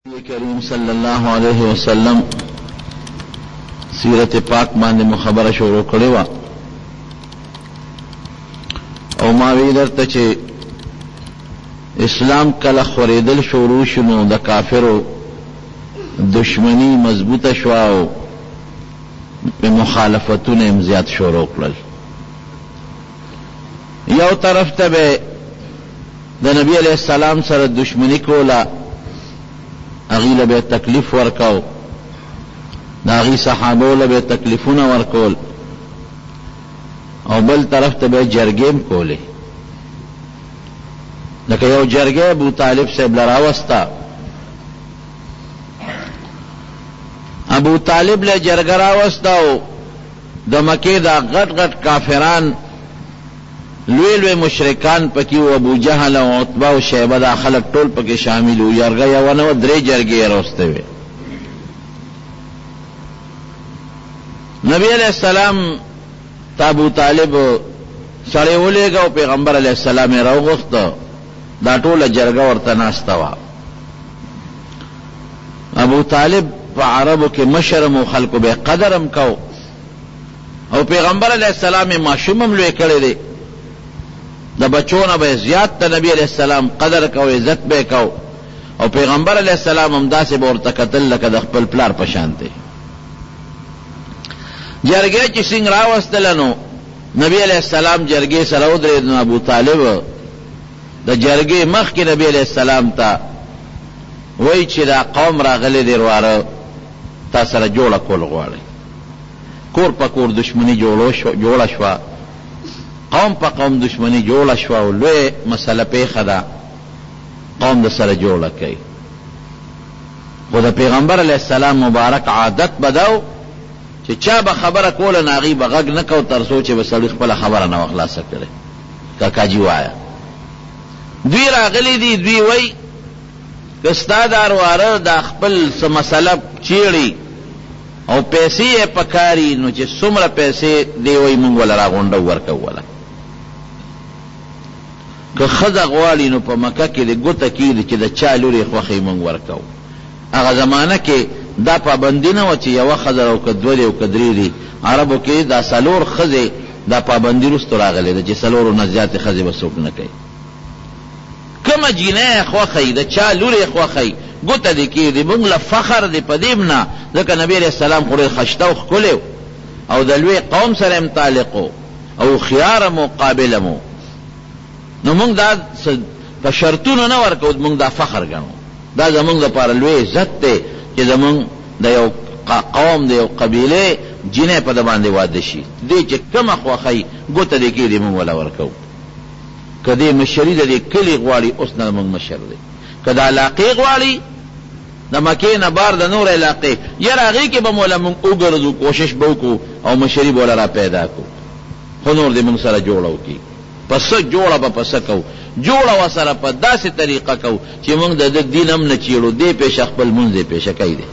کریم صلی اللہ علیہ وسلم سیرت پاک باندې مخبره شروع کړې وه او ما وی درته چې اسلام کله خورېدل شروع شو نو د کافرو دشمنی مضبوطه شوه او مخالفتونه هم زیات شروع کړل. یو طرف ته به د نبی علیہ السلام سره دشمنی کوله، اغی لبے تکلیف ورکو، دا اغی صحابو لبے تکلیفون ورکول، او بل طرف تا بے جرگیم کولے. لکه یو جرگے ابو طالب صاحب لراوستا، ابو طالب لے جرگ راوستا او دا مکی دا غٹ غٹ کافران لوی لوی مشرکان پکی و ابو جہل و عتبہ و شیبہ دا خلق ټول پکی شامل و جرگا یوانو درې جرگی روسته وی. نبی علیہ السلام تا ابو طالب سړی ولیږه او پیغمبر علیہ السلام یې راوغوښته، دا ټوله جرگه ورته ناسته وه. ابو طالب په عربو کې مشرم و خلکو به قدرم کو او پیغمبر علیہ السلام یې ماشوم هم لوی کړی دی، د بچونه به زیات ته نبی علیہ السلام قدر کو، عزت به کو، او پیغمبر علیہ السلام هم داسې به ورته کتل لکه د خپل پلار په شان دی. جرګې چې څنګه راوستله نو نبی علیہ السلام جرګې سره ودرېد، نو ابو طالب د جرګې مخکې نبی علیہ السلام ته وایي چې دا قوم راغلی دی ورواره تا سره جوړه کول غواړي. کور په کور دشمني جوړه شوه، قوم په قوم دشمنی جوړه شوه او لوی مسله پیښه ده، قوم د سره جوړه کوي. خو د پیغمبر علیہ السلام مبارک عادت بدو چې چا به خبره کوله نه هغې به غږ نه کو تر څو چې به سړي خپله خبره نه خلاصه کړې. کاکاجي وایه دوی راغلی دي، دوی وایي که ستا دا ورواره دا خپل څه مسله چیړي او پیسې یې پکاري نو چې څومره پیسې دی وایي موږ وله راغونډه ورکوله. که ښځه غواړي نو په مکه کې د ګوته کېږي چې د چا لور یې خوښوي موږ ورکوو. هغه زمانه کې دا پابندي نه وه چې یوه ښځه او که دوه دي او که درې دي. عربو کې دا څلور ښځې دا پابندي وروستو راغلی ده چې څلورو نه زیاتې ښځې به څوک نه کوي. کومه جینۍ یې خوښوي، د چا لور یې خوښوي، ګوته دې کېږي، موږ له فخر دی په دې نه، ځکه نبي علیہ السلام خو ډېر ښایسته او ښکلی او د لوی قوم سره یې متعلق او هوښیار م او قابل م، نو موږ دا په شرطونو نه ورکوو، موږ دا فخر ګڼو. دا زموږ دپاره لوی عزت دی چې زموږ د یو قوم د یو قبیلې جینۍ په ده باندې واده شي. دې چې کومه خوښوي ګوته دې کېږي موږ وله ورکوو. که دې مشري د دې کلي غواړي اوس نه موږ مشر دی، که د علاقې غواړي د مکې نه بار د نور علاقې یاره هغې کې به موله موږ وګرځو، کوشش به وکړو او مشري به وله را پیدا کړو. خو نور دې موږ سره جوړه وکړي، پس جوړه به پس کوو، جوړه ورسره په داسې طریقه کوو چې موږ د ده دین هم نه چیړو. دې پیشه خپل مونځ یې پیشه کوي دی،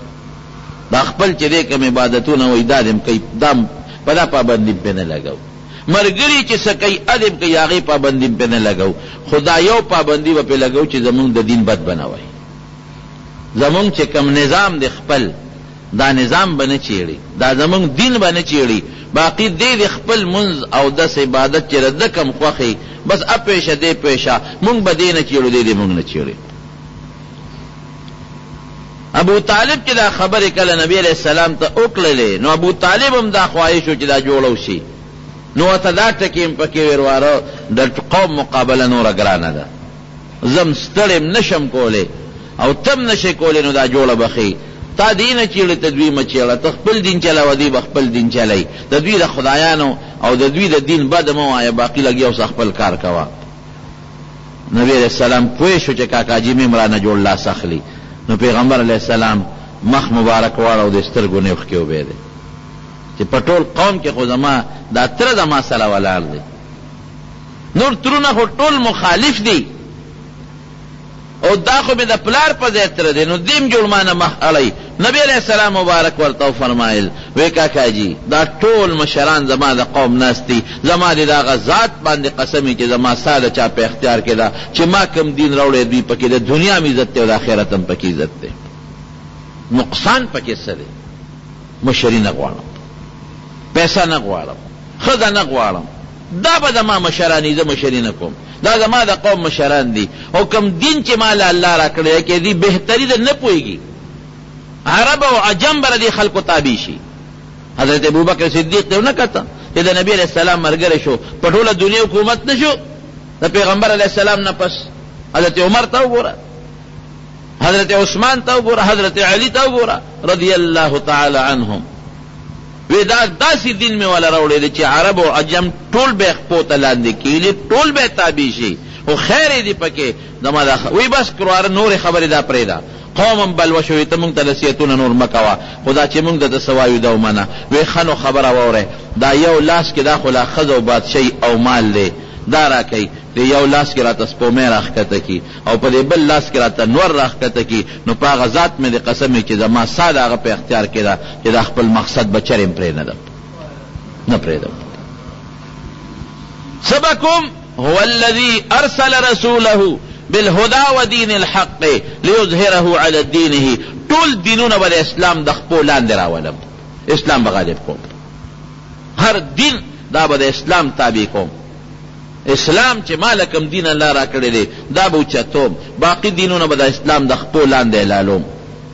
دا خپل چې دی کوم عبادتونه وایي دا دې هم کوي، دا په دا پابندي پې نه لګوو. مرګري چې څه کوي ادې هم کوي، هغې پابندي پې نه لګوو. خو دا یو پابندي به پې لګوو چې زمونږ د دین بد به نه وایي، زمونږ چې کوم نظام دی خپل دا نظام به نه چیړي، دا زمونږ دین به نه چیړي. باقی دې د خپل منځ او دس عبادت چې د کم خوښي بس اپیشه دې پیشه مونږ به دې نه چیړو، دې مونږ نه چیړي. ابو طالب چې دا خبرې کله نبی علیہ السلام ته وکړلې نو ابو طالب هم دا خواهش و چې دا جوړو شي. نو ورته دا ټکي هم پکې ورواره د قوم مقابله نوره ګرانه ده، زم ستړی نشم کولی او تم نشي کولی، نو دا جوړه بخي. تا دین چیړې ته دوی مه چیړه، ته خپل دین چلوه، دوی به خپل دین چلی. د دوی د خدایانو او د دوی د دین بد مه وایه، باقي لږ یو څه خپل کار کوه. نبی علیہ السلام پوه شو چې کاکاجي مې مرانه جوړ لاس اخلي. نو پیغمبر علیہ السلام مخ مبارک واړه او د سترګو نیوخ کې وبېدی چې په ټول قوم کې خو زما دا تره زما سره ولاړ دی، نور ترونه خو ټول مخالف دی او دا خو مې د پلار په ځای تره دی، نو دیم جوړ مانه مخ اړی. نبی علیہ السلام مبارک ورته فرمایل وی کاکاجي دا ټول مشران زما د قوم ناستی، زما د دغه ذات باندې قسمی چې زما ساده چا په اختیار کې ده چې ما کوم دین راوړی دوی پکې د دنیا هم عزت دی او د آخرت هم پکې عزت دی. نقصان پکې څه دی؟ مشري نه غواړم، پیسه نه غواړم، ښځه نه غواړم، دا به زما مشران زه مشري نه کوم، دا زما د قوم مشران دي، او کم دین چې ما له الله را کړی کې دي بهتري ده نه پوهېږي، عرب او عجم به د خلکو تابع شي. حضرت ابوبکر صدیق ته ونه کته چې د نبی علیہ السلام ملګری شو، په ټوله دنیا حکومت نه شو، د پیغمبر علیہ السلام نه پس حضرت عمر ته وګوره، حضرت عثمان ته وګوره، حضرت علی ته وګوره رضی الله تعالی عنهم. وی دا داسې دین مې والا راوړی دی چې عرب او عجم ټول به خپو ته لاندې کېږي، ټول به تابع شي، او خیر دی پکې زما دا وی بس کرواره نور خبرې دا پرېږده، قوم بلوه شوي ته مونږ ته نصیحتونه نور مه کوه، خدا چې مونږ د څه وایو دا ومنه. وی ښه نو خبره واورئ، دا یو لاس کې دا خو لا ښځه او بادشاهي او مال دی، دا راکوي، د یو لاس کې راته سپومۍ راښکته کي او په دې بل لاس کې راته نور راښکته کي، نو په هغه ذات مې د قسم چې زما سا د هغه په اختیار کې ده چې دا خپل مقصد به چرې پرېنږدم، نه پرېږدم. سبکم هو الذي ارسل رسوله بالهدى ودين الحق ليظهره على دينه. ټول دینونه به د اسلام د خپو لاندې راولم، اسلام به غالب کوم، هر دین دا به د اسلام تابع کوم. اسلام چې ما لکم دین الله را کړی دی دا به اوچتوم، باقي دینونه به د اسلام د خپو لاندې اعلالوم،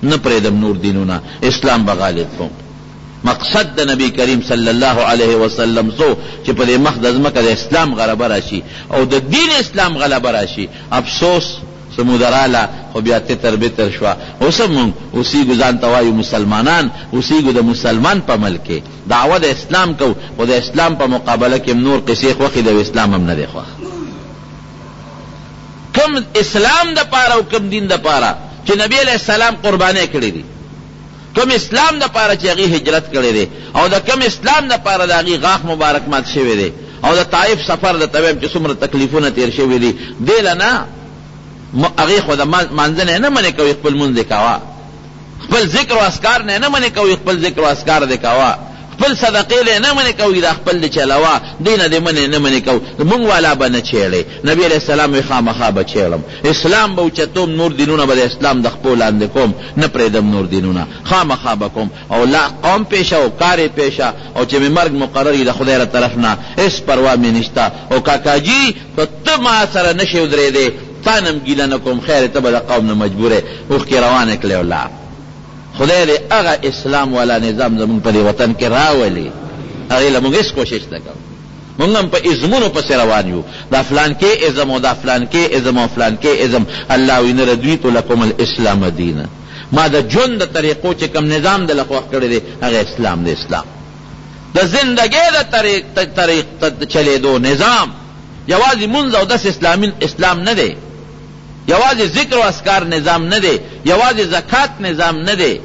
نه پرېږدم نور دینونه، اسلام به غالب کوم. مقصد د نبی کریم صلی الله علیه وسلم سو چې په دې مخ د ځمکه د اسلام غلبه راشي او د دین اسلام غلبه راشي. افسوس سمود راله خو بیا تتر بتر شوه. اوس هم مونږ اوسېږو ځان ته وایو مسلمانان، اوسېږو د مسلمان په ملک کې، دعوه د اسلام کو، خو د اسلام په مقابله کې نور قصې خوښې د اسلام هم نه دی خوښ. کم اسلام د پاره او کم دین د پاره چې نبی علیہ السلام قربانۍ کړې دي، کم اسلام د پاره چې هغې هجرت کړی دی، او د کم اسلام د پاره د هغې غاښ مبارک مات شوی دی، او د طائف سفر د طبیب چې څومره تکلیفونه تیر شوي دي، دې له نه هغې خو د مانځنې نه منې کوي، خپل مونځ دې کوه، خپل ذکر و اذکار نه منې کوي، خپل ذکر و اذکار دې کوه، خپل صدقې له نه منې کوي، دا خپل دې چلوه، دې نه دې نه منې کوي. مونږ والا به نه چېړې. نبي علیہ السلام وی خامخا به چېړم، اسلام به اوچتوم، نور دینونه به د اسلام د خپو لاندې کوم، نه پرېږدم نور دینونه، خامخا به کوم. او لا قوم پیشه او کار پیشه، او چې مې مرګ مقرر وي د خدای له طرف نه هېڅ پروا مې نشته. او کاکاجي که ته ما سره نشې ودرېدې تا نم ګیله نه کوم، خیر ته به د قوم نه مجبورې اوښکې روانې کړې ولاړ. خدای دې هغه اسلام والا نظام زمونږ په دې وطن کې راولي، هغې له مونږ هېڅ کوشش نه کوو. مونږ هم په ازمونو پسې روان یو، دا فلان کې ازم او دا فلان کې ازم او فلان کې ازم. الله وی نه رضیت لکم الاسلام دینا، ما د ژوند د طریقو چې کوم نظام دله خوښ کړی دی هغه اسلام دی. اسلام د زندګۍ د طریق چلېدو نظام یوازې مونځ او دس اسلام نه دی، یوازې ذکر و اذکار نظام نه دی، یوازې زکات نظام نه دی،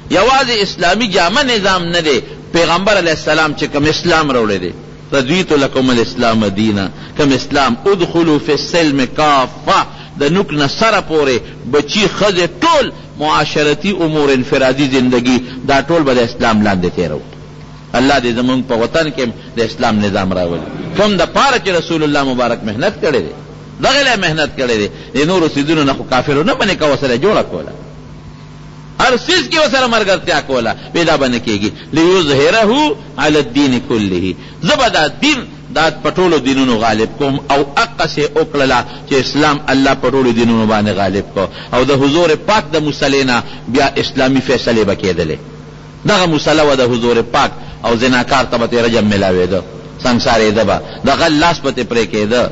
یوازې اسلامی جامه نظام نه دی. پیغمبر علیہ السلام چې کوم اسلام راوړی دی، رضیت لکم الاسلام دینا، کوم اسلام ادخلوا فی السلم کافه، د نوک نه سره پورې بچی ښځې ټول معاشرتی امور انفرادي زندگی دا ټول به د اسلام لاندې تېرو. الله دې زمونږ په وطن کې د اسلام نظام راولي. کوم د پاره چې رسول الله مبارک محنت کړی دی، دغه له محنت کړی دی، د نورو څیزونو نه خو کافرو نه باندې کوه سره جوړه کوله، هر څیز کې ورسره ملګرتیا کوله، پیدا به نه کېږي. لیظهره علی الدین کله، زه به دا دین دا په ټولو دینونو غالب کوم. او اقسې وکړله چې اسلام الله په ټولو دینونو باندې غالب کو، او د حضور پاک د مصلې نه بیا اسلامي فیصلې به کېدلې. دغه مصله وه د حضور پاک، او زناکار ته به ترې رجم میلاوېده، سنګسارېده به، د غل لاس به ترې پرې کېده،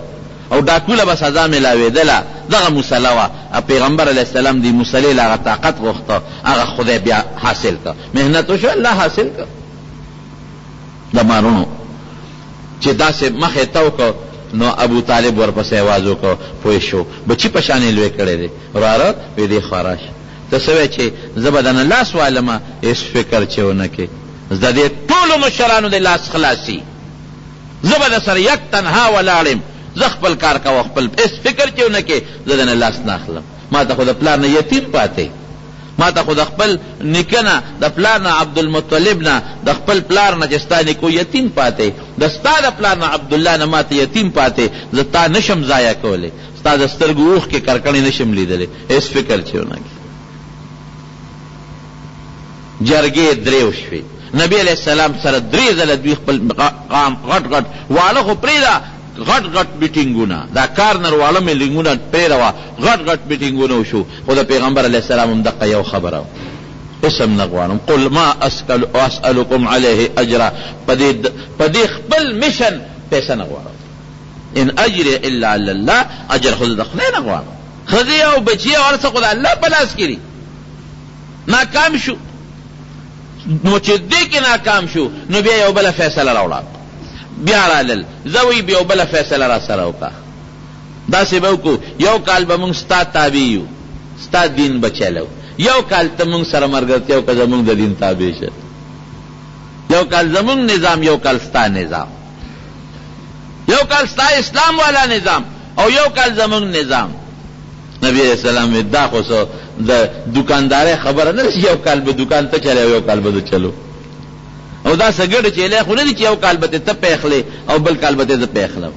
او ډاکوله به سزا میلاوېدله. دغه مصله وه. پیغمبر علیہ السلام دې مصلې له هغه طاقت غوښته، هغه خدای بیا حاصل که، محنت وشو الله حاصل که. د مارونو چې داسې مخې ته وکړه نو ابو طالب ورپسې آواز وکړه، پوه شو بچي په شانې لوی کړی دی، وراره وی دې ښه راشه، ته څه وایې چې زه به دنه لاس والمه، هېڅ فکر چې ونه کې د دې ټولو مشرانو د لاس خلاصي، زه به د سره یک تنها ولاړم، زه خپل کار کوه، خپل هېڅ فکر چې ونه کې زه دنه لاس نه اخلم. ما ته خو د پلار نه یتیم پاتې، ما ته خو د خپل نیکه نه د پلار نه عبدالمطلب نه د خپل پلار نه چې ستا نیکو یتیم پاتې، د ستا د پلار نه عبدالله نه ما ته یتیم پاتې، زه تا نشم ضایع کولی، ستا د سترګو اوښ کې کرکڼې نشم لیدلی، هېڅ فکر چې ونه کې. جرګې درې وشوې. نبی علیہ السلام سره 3 ځله دوی خپل مقام غټ غټ واله خو پرېږده، غټ غټ میټینګونه، دا کارنر واله میټینګونه پرېږده، غټ غټ میټینګونه وشو. خو د پیغمبر علیه السلام هم دقه یو خبره اسم نه غواړم، قل ما اسألکم علیه اجرا، په دې خپل میشن پیسه نه غواړم، ان اجر الا علی الله، اجر خود د خدای نه غواړم. ښځې او بچي او هر څه خو د الله په لاس کې دي. ناکام شو، نو چې دې کې ناکام شو نو بیا یو بله فیصله راوړه، بیا رالل زوی بیا یو بله فیصله را سره وکړه. داسې به وکړو یو کال به موږ ستا تابع یو، ستا دین به چلو، یو کال ته موږ سره ملګرتیا وکړه زموږ د دین تابع شه، یو کال زموږ نظام، یو کال ستا نظام، یو کال ستا اسلام والا نظام او یو کال زموږ نظام. نبی علیہ السلام دا خو سو د دکاندارۍ خبره نه ده چې یو کال به دکان ته چلی او یو کال به چلو، او دا سګړې چیلی خو نه دي چې یو کال به ته پېخلې او بل کال به ته زه پېخلم،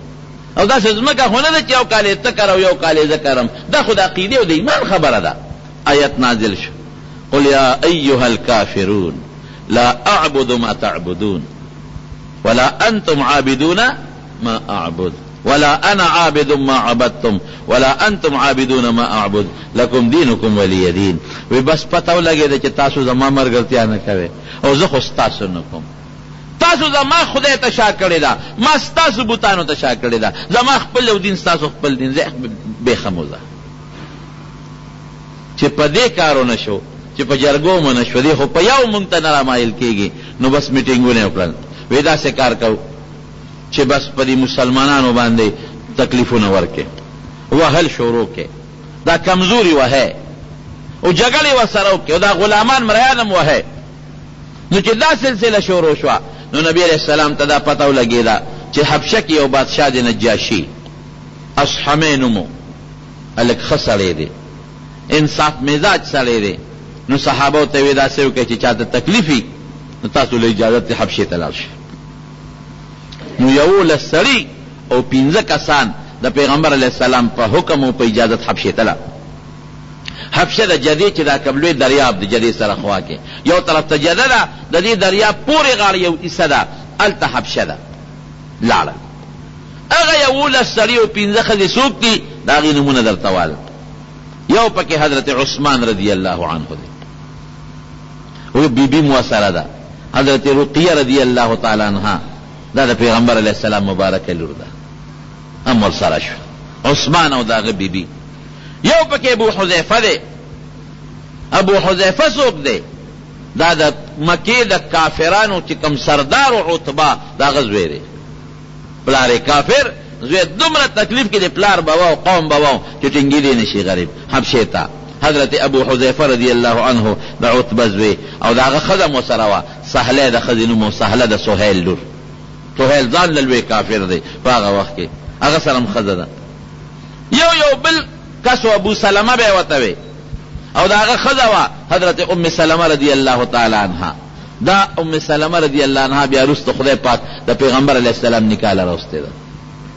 او دا ځمکه خو نه ده چې یو کال یې ته کر او یو کال یې زه کرم. دا خو د عقیدې او د ایمان خبره ده. آیت نازل شو، قل یا ایها الکافرون لا اعبد ما تعبدون ولا انتم عابدون ما اعبد ولا انا عابد ما عبدتم ولا انتم عابدون ما اعبد لكم دينكم ولي دين. وی بس پتاو لګی چې تاسو زما مرګرتیا نه کوي او زه خو ستاسو نه کوم. تاسو زما خدای ته شا کړی دا، ما ستاسو بوتانو ته شا کړی دا، زما خپل او دین ستاسو خپل دین، زه بېخموزه چې په دې کارو نه شو، چې په جرګو مو نه شو، دې خو په یو مونږ ته نه رامایل کېږي. نو بس میټینګونه وکړل، وی داسې کار کوو چې بس په دې مسلمانانو باندې تکلیفونه ورکې، وهل شروع کې، دا کمزوري وهې او جګړې ورسره وکړې او دا غلامان مریان هم وهې. نو چې دا سلسله شروع شوه نو نبی علیہ السلام ته دا پته ولګېده چې حبشه کې یو بادشاه د نجاشي اصحمې نومو، هلک ښه سړی دی، انصاف مزاج سړی دی. نو صحابو ته وی داسې وکړئ چې چاته تکلیف وي نو تاسو له اجازت حبشې ته لاړ شئ. نو 11 سړي او 15 کسان د پیغمبر علیه السلام په حکم او په اجازت حبشې ته لاړ. حبشه د جدې چې دا کبلوی دریاب د جدې سره خوا کې یو طرف ته جده ده، د دې دریاب پورې غاړه یو حصه ده، هلته حبشه ده. لاړل هغه 11 سړي او 15 ښځې څوک دي د هغې نومونه درته وایم. یو پکې حضرت عثمان رضی الله عنه دی، او بیبي موسره ده، حضرت رقیه رضی الله تعالی عنها، دا د پیغمبر علیه السلام مبارکه لور ده، هم ورسره شو عثمان او د هغه بیبي. یو پکې ابو حذیفه دی. ابو حذیفه څوک دی؟ دا د مکې د کافرانو چې کوم سردار او عتبه د هغه زوی دی، پلار یې کافر، زوی دومره تکلیف کې د پلار بوا او قوم بوا چې ټینګېدی نشي غریب. حبشې ته حضرت ابو حذیفه رضی الله عنه د عتبه زوی او د هغه ښځه مو سره وه، سهله د ښځې نوم و، سهله د سهیل لور. سهیل ځان له لوی کافر دی په هغه وخت کې، هغه سره هم ښځه ده. یو بل کس و ابو سلمه به یې ورته وی او د هغه ښځه وه حضرت ام سلمه رضی الله تعالی عنها. دا ام سلمه رضی الله عنها بیا وروسته خدای پاک د پیغمبر علیه السلام نکاح له راوستی ده.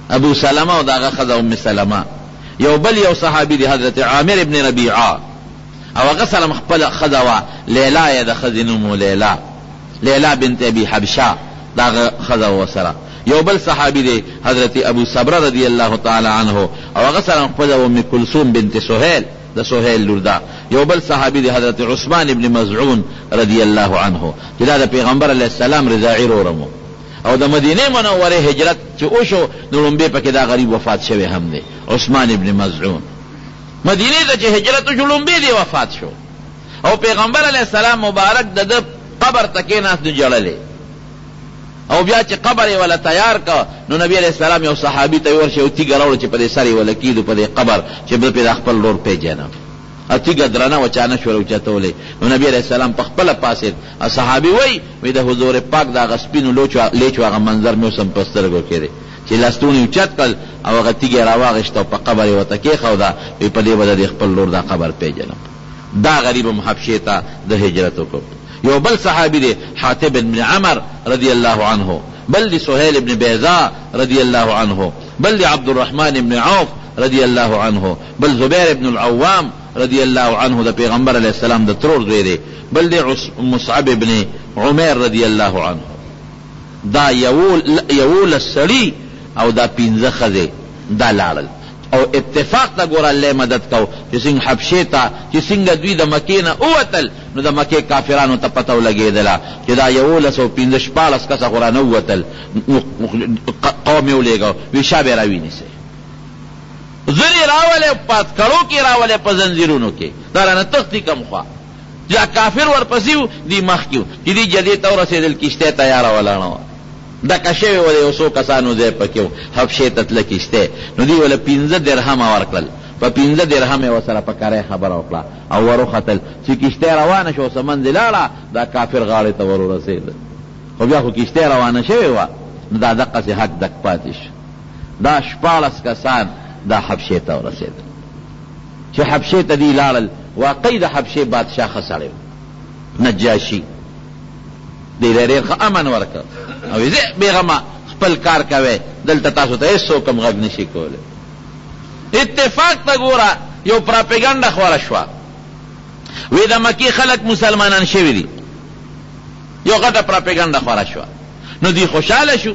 ابو سلمه او د هغه ښځه ام سلمه. یو بل یو صحابي دی حضرت عامر ابن ربیعه او هغه سره خپله ښځه وه، لیلا یې د ښځې نوم و، لیلا بنت ابي حبشه، د هغه ښځه ورسره. یو بل صحابي دی حضرت ابو صبره رضی الله تعالی عنه او هغه سره خپله ام کلثوم بنت سهیل، د سهیل لور ده. یو بل صحابي دی حضرت عثمان ابن مزعون رضی الله عنه چې دا د پیغمبر علیه السلام رضاعي ورور و. او د مدینه منورې هجرت چې وشو نو لومبې پکې دا غریب وفات شوی هم دی، عثمان ابن مزعون. مدینه ته چې هجرت وشو لومبې دی وفات شو او پیغمبر علیه السلام مبارک د ده قبر ته کېناست نو ژړلې، او بیا چې قبر یې ولا تیار کا نو نبی علیہ السلام یو صحابي ته ورشه او تیګه راوړه چې په دې سر یې ولا کېدو په دې قبر چې بل په خپل لور پیژنه. ا تیګه درنه وچانه شو راوچتولې. نو نبی علیہ السلام په خپل پاسید صحابي وی د حضور پاک دا غسپینو لیچو هغه منظر مې وسم په سترګو کېده چې لاستونی اوچت کړ او هغه تیګه راواغشت او په قبر یې وته کېښوده، وی په دې به د خپل لور دا قبر پیژنم. دا غریب هم حبشې ته د هجرت وکړ. یو بل صحابي دی حاتب بن عمر رضی الله عنه، بل دی سهیل بن بیضاء رضی الله عنه، بل دی عبد الرحمن بن عوف رضی الله عنه، بل زبیر بن العوام رضی الله عنه د پیغمبر علیہ السلام د ترور زوی دی، بل دی مصعب ابن عمیر رضی الله عنه. دا یول سړی او دا 15 ښځې دا لاړل او اتفاق ته ګوره الله مدد کو چې څنګه حبشې ته چې څنګه دوی د مکې نه ووتل نو د مکې کافرانو ته پته ولګېدله چې دا 1115 کسه خو رانه ووتل. قوم یې ولېږه وی شابې راوینیسئ، زرې راولې پاتکړو کې راولې په زنځیرونو کې، دا رانه تښتي کم خوا. دا کافر ورپسې وو، دی مخکې وو چې دی جدې ته ورسېدل، کښتۍ تیاره ولاړه وه، ډکه شوې وه، د یو څو کسانو ځای پکې وو، حبشې ته تله کښتۍ. نو دوی وله 15 درهمه ورکړل، په 15 درهم یې ورسره په کرۍ خبره وکړه او وروختل چې کښتۍ روانه شوه، څه منځې لاړه، دا کافر غاړې ته ور ورسېده. خو بیا خو کښتۍ روانه شوې وه، نو دا دقسې حق دک پاتې شو. دا 14 کسان دا حبشې ته ورسېدل. چې حبشې ته دی لاړل، واقعي د حبشې بادشاه ښه سړی و، نجاشي. دی له ډېر ښه امن ورکړ او یې زه بېغمه خپل کار کوئ، دلته تاسو ته هېڅوک هم غږ نشي کولی. اتفاق ته ګوره یو پراپیګنډه خوره شوه، وی د مکې خلک مسلمانان شوي دي، یو غټه پراپیګنډه خوره شوه. نو دی خوشحاله شو،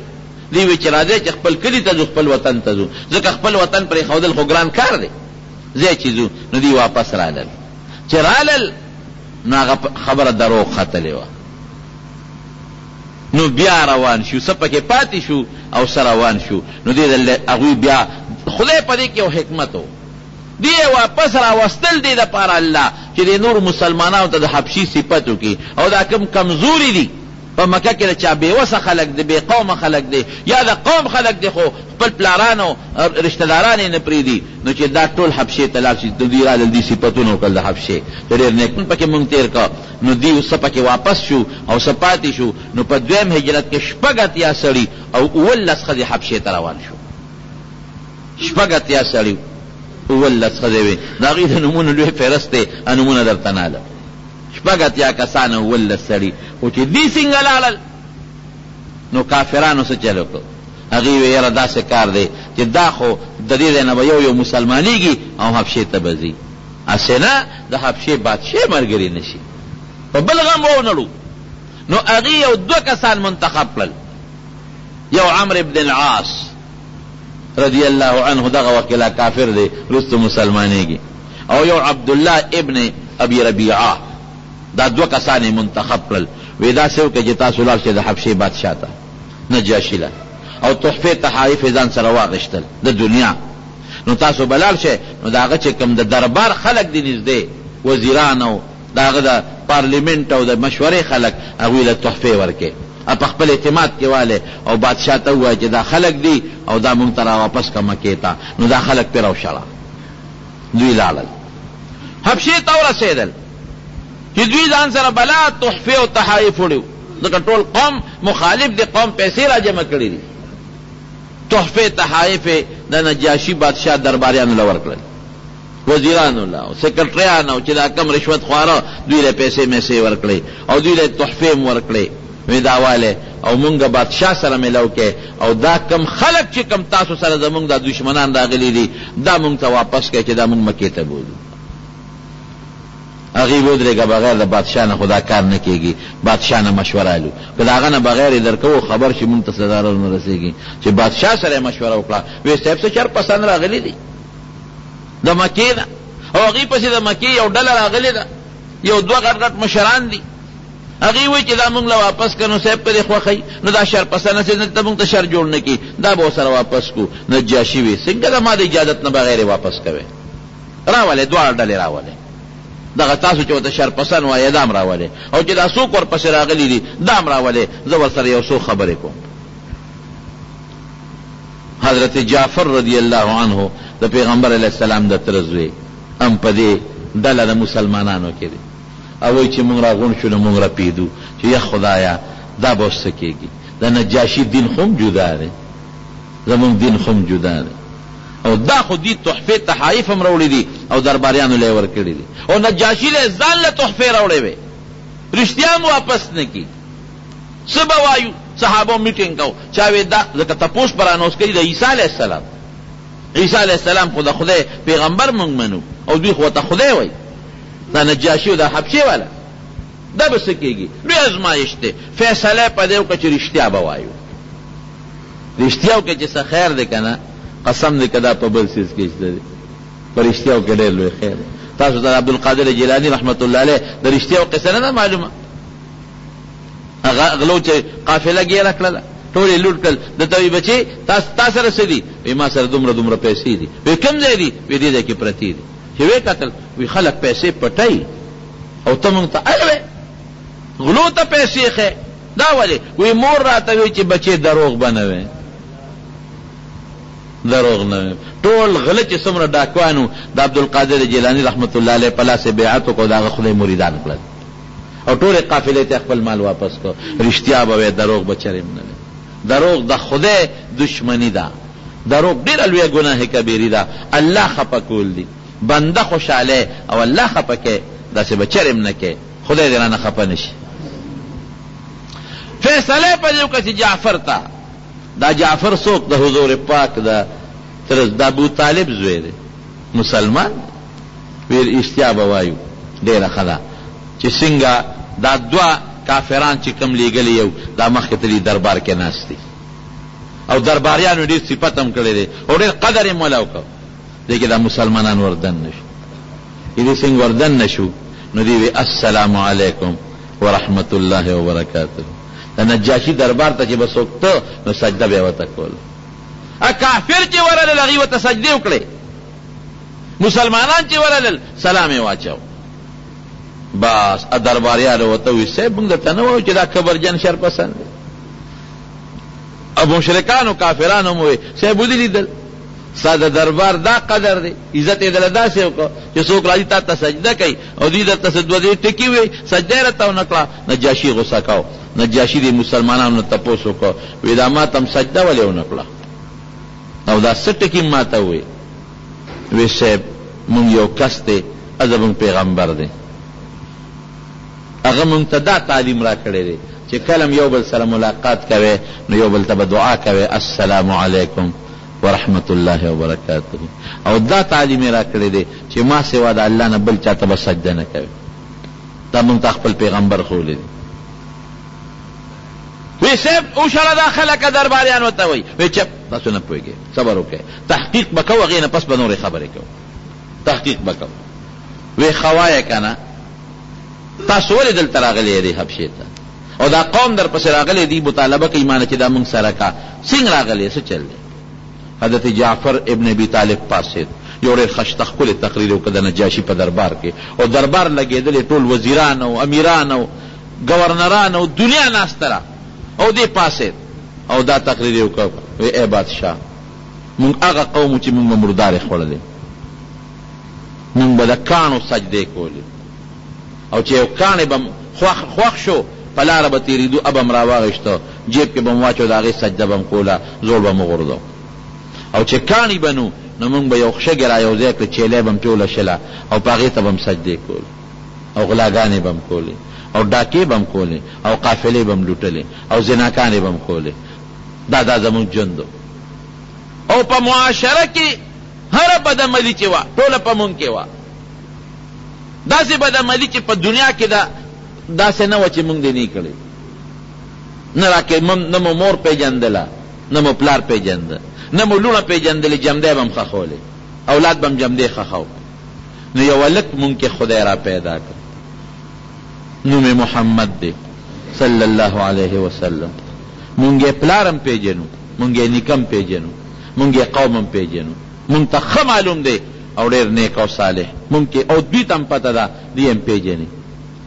دی وی چې راځئ چې خپل کلي ته ځو، خپل وطن ته ځو، ځکه خپل وطن پرېښودل خو ګران کار دی، ځای چې ځو. نو دی واپس رالل، چې رالل نو هغه خبره دروغ ختلې وه. نو بیا روان شو، څه پکې پاتې شو او څه روان شو. نو دې هغوی بیا خدای په دې کې یو حکمت و، دی واپس راوستل دی دپاره الله چې د نور مسلمانانو ته د حبشي صفت وکړي او دا کم کمزوري دي په مکه کې د چا بېوسه خلک دی، بې قومه خلک دی، یا د قوم خلک دی خو خپل پلارانو رشته داران یې نه پرېږدي، نو چې دا ټول حبشې ته لاړ شي. دوی رالل، دي صفتونه وکړل د حبشې، چې ډېر نیکون پکې مونږ تېر کړ. نو دوی څه پکې واپس شو او څه پاتې شو. نو په 2م هجرت کې 6 سړي او 19 ښځې حبشې ته روان شو. 6 سړي 19 ښځې وې، د هغوی د نومونو لوی فهرست دی، نومونه درته ناله. 6 کسان او 19 سړي. خو چې دی څنګه لاړل نو کافرانو څه چل وکړ، هغوی وی یاره داسې کار دی چې دا خو د دې ځای نه به یو مسلمانېږي او حبشې ته به ځي، هسې نه د حبشې بادشاه ملګري نه شي، په بل غم ونړو. نو هغوی یو 2 کسان منتخب کړل، یو عمرو بن العاص رضی الله عنه، دغه وکیلا کافر دی، وروسته مسلمانېږي، او یو عبدالله ابن ابي ربیعه. دا 2 کسان منتخب کړل، وی داسې وکړئ چې تاسو لاړ شئ د حبشې بادشاه ته، نجاشي له، او تحفې تحایف ځان سره واغېشتل د دنیا. نو تاسو به لاړ شئ، نو د هغه چې کوم د دربار خلک دي نږدې، وزیران او د هغه د پارلیمنټ او د مشورې خلک، هغوی له تحفې ورکړئ، په خپل اعتماد کې والے، او بادشاه ته ووایه چې دا خلک دي او دا مونږ ته راواپس که مکې ته. نو دا خلک پرې راوشړه، دوی لاړل حبشې ته ورسېدل چې دوی ځان سره بلا تحفې او تحایف وړي، ځکه ټول قوم مخالف دی، قوم پیسې را جمع کړي دي. تحفې تحایف د نجاشي بادشاه درباریانو له ورکړل، وزیرانو له او سیکرټریانو چې دا کم رشوت خواره، دوی له پیسې میسې ورکړي او دوی له تحفې هم ورکړي. وی دا واله او مونږ بادشاه سره ملو کې، او دا کم خلک چې کم تاسو سره زمونږ د دشمنان راغلي دي، دا مونږ ته واپس کړئ چې دا مونږ مکې ته بوځو. هغوی ودرېږه بغیر د بادشاه نه، خو دا کار نه کېږي، بادشاه نه مشوره لو، که د هغه نه بغیر یې درکوو خبر شي مونږ ته څه ضرر نه رسېږي. چې بادشاه سره یې مشوره وکړه، وی صاحب څه چر پسند راغلي دي د مکې نه، او هغوی پسې د مکې یو ډله راغلې ده، یو 2 غټ غټ مشران دي. هغوی وایي چې دا مونږ له واپس کړو، صاحب پرې خوښوي، نو دا شر پسند چې دلته مونږ ته شر جوړ نه کړي، دا به ورسره واپس کړو. نجاشي وی څنګه د ما د اجازت نه بغیر یې واپس کوئ، راولئ 2 ډلې راولئ، دغه تاسو چې ورته شر پسند وایې دا هم راولئ، او چې دا څوک ورپسې راغلي دي دا هم راولئ، زه ورسره یو څو خبرې کوم. حضرت جعفر رضی الله عنه د پیغمبر علیه السلام د تره زوی هم په دې ډله د مسلمانانو کې دی، او وایي چې مونږ راغونډ شو نو مونږ رپېدو چې یا خدایه دا به اوس څه کېږي، د نجاشي دین خو هم جدا دی، زمونږ دین خو هم جدا دی، او دا خو دی تحفې تحایف هم راوړي دي او درباریانو له یې ورکړي دي، او نجاشي له ځان له تحفې راوړې وې، رښتیا هم واپس نه کړي. څه به وایو، صحابو میټینګ کو، چا وی دا ځکه تپوس پر انوس کوي د عیسی علیه السلام، عیسی علیہ السلام خو د خدای پیغمبر مونږ منو او دوی خو ته خدای وای. دا نجاشي او دا حبشي والا دا به څه کېږي؟ لوی ازمایش دی. فیصله په دې وکړه چې رښتیا به وایو، رښتیا وکړه چې څه خیر دی که نه، قسم دی که دا په بل څیز کې شته دی، په رښتیا وکړه ډېر لوی خیر دی. تاسو ته عبدالقادر جیلاني رحمت الله علیه د رښتیا قصه نه ده معلومه؟ هغه غلو چې قافله ګیره کړله، ټول یې لوټ کړل. درته وایي بچې تا سره څه دي؟ وایي ما سره دومره دومره پیسې دي. وایي کوم ځای دي؟ وایي دې ځای کې پرتې دي. چې ویې کتل وایي خلک پیسې پټوي او ته مونږ ته الوې غلو ته پیسې ښې. دا ولې؟ وایي مور راته وایي چې بچې دروغ به نه وی، دروغ نه وی. ټول غله چې څومره ډاکوانو د عبدالقادر جیلاني رحمت الله علیه په لاس یې بیعت وکړو، د هغه خدای مریدان کړل او ټولې قافلې ته خپل مال واپس کړو. رښتیا به وی، دروغ به چرې نه وی. دروغ د خدای دشمنی ده، دروغ ډېره لویه ګناه کبیرې ده. الله خفه کول دي، بنده خوشحاله او الله خفه کې داسې به چرې نه کې. خدای دې رانه خفه نشي. فیصله په دې وکړه چې جعفر ته، دا جعفر څوک؟ د حضور پاک د ابو طالب زوی دی، مسلمان. ویل اشتیا به وایو ډېره ښه ده چې څنګه دا دوه کافران چې کم لیږلي یو دا مخکې تلي دربار کې ناست دي او درباریانو ډېر صفت هم کړی دی او ډېر قدر یې مولا وکړ. دی کې دا مسلمانان وردن نشو. دې څنګه وردن نشو؟ نو دی وی السلام علیکم ورحمت الله وبرکاته. د نجاشي دربار ته چې به څوک ته نو سجده به یې ورته کوله. کافر چې ورلل هغوی ورته سجدې وکړې، مسلمانان چې ورلل سلام یې واچو. بس درباریانو ورته وویل صاحب موږ درته نه وایو چې دا کبرجن شرپسند دی. او مشرکانو کافرانو مو وایي صاحب ودې لیدل ستا د دربار دا قدر دی، عزت یې دله داسې وکړه چې څوک راځي تا ته سجده کوي او دوی درته څه دوه درې ټکي وایي، سجده یې راته ونه کړه. نجاشي غوسه کو. نجاشي د مسلمانانو نه تپوس وکړه، وایي دا ما ته هم سجده ولې ونه کړه او دا څه ټکي ما ته وایي؟ وایي صاحب مونږ یو کس دی زمونږ پیغمبر دی، هغه مونږ ته دا تعلیم را کړی دی چې کله یو بل سره ملاقات کوي نو یو بل ته به دعا کوي السلام علیکم ورحمت الله وبرکاته. او دا تعلیم را کړی دی چې ما سوا د الله نه بل چاته به سجده نه کوي. دا مونږ ته خپل پیغمبر ښوولی دی. وی صاحب اوشله دا خلکه درباریان ورته وایي. وی چپ تاسو نه پوهېږئ، صبر وکړئ، تحقیق به کوو، هغې نه پس به نورې خبرې کوو، تحقیق به کوو. وی ښه وایه که نه تاسو ولې دلته راغلی دی حبشې ته او دا قوم در پسې راغلی دی مطالبه کوي مانه چې دا مونږ سره کا څنګه راغلی څه چل دی؟ حضرت جعفر ابن ابي طالب پاسید یو ډېر خشته ښکلی تقریر وکړه د نجاشي په دربار کې او دربار لګېدلې ټول وزیران او امیران او گورنران او دنیا ناسته را او دې پاسید او دا تقریر یې وکړ. وی ای بادشاه مونږ هغه قوم چې مونږ به مردارې خوړلې، مونږ به د کاڼو سجدې کولې او چې یو کاڼی به خوښ شو په لاره به تېرېدو اب م راواغېشته جیب کې به م واچو د هغې سجده به م کوله زوړ به م وغورځو او چې کاڼي به نو مونږ به یو شګې را یو ځای کړه چیلی به م ټوله شله او په هغې ته به م سجدې کولې او غلاګانې به م کولې او ډاکې به م کولې او قافلې به م لوټلې او زناکانې به م کولې. دا زمونږ ژوند او په معاشره کې هره بدعملي چې وه ټوله په مونږ کې وه. داسې بدعملي چې په دنیا کې داسې نه وه چې مونږ دې نه کړې، نه مو مور پیژندله، نه مو پلار پیژنده، نه مو لوڼه پیژندلې، جمدی به م ښخولې، اولاد به م جمدی ښخو. نو یو هلک مونږ کې خدای را پیدا کړ، نوم یې محمد دی صلی الله علیه وسلم. مونږ یې پلار هم پیژنو، مونږ یې نیکه هم پیژنو، مونږ یې قوم هم پیژنو، مونږ ته ښه معلوم دی او ډېر نیک او صالح مونږ کې او دوی ته هم پته ده دوی هم پیژني.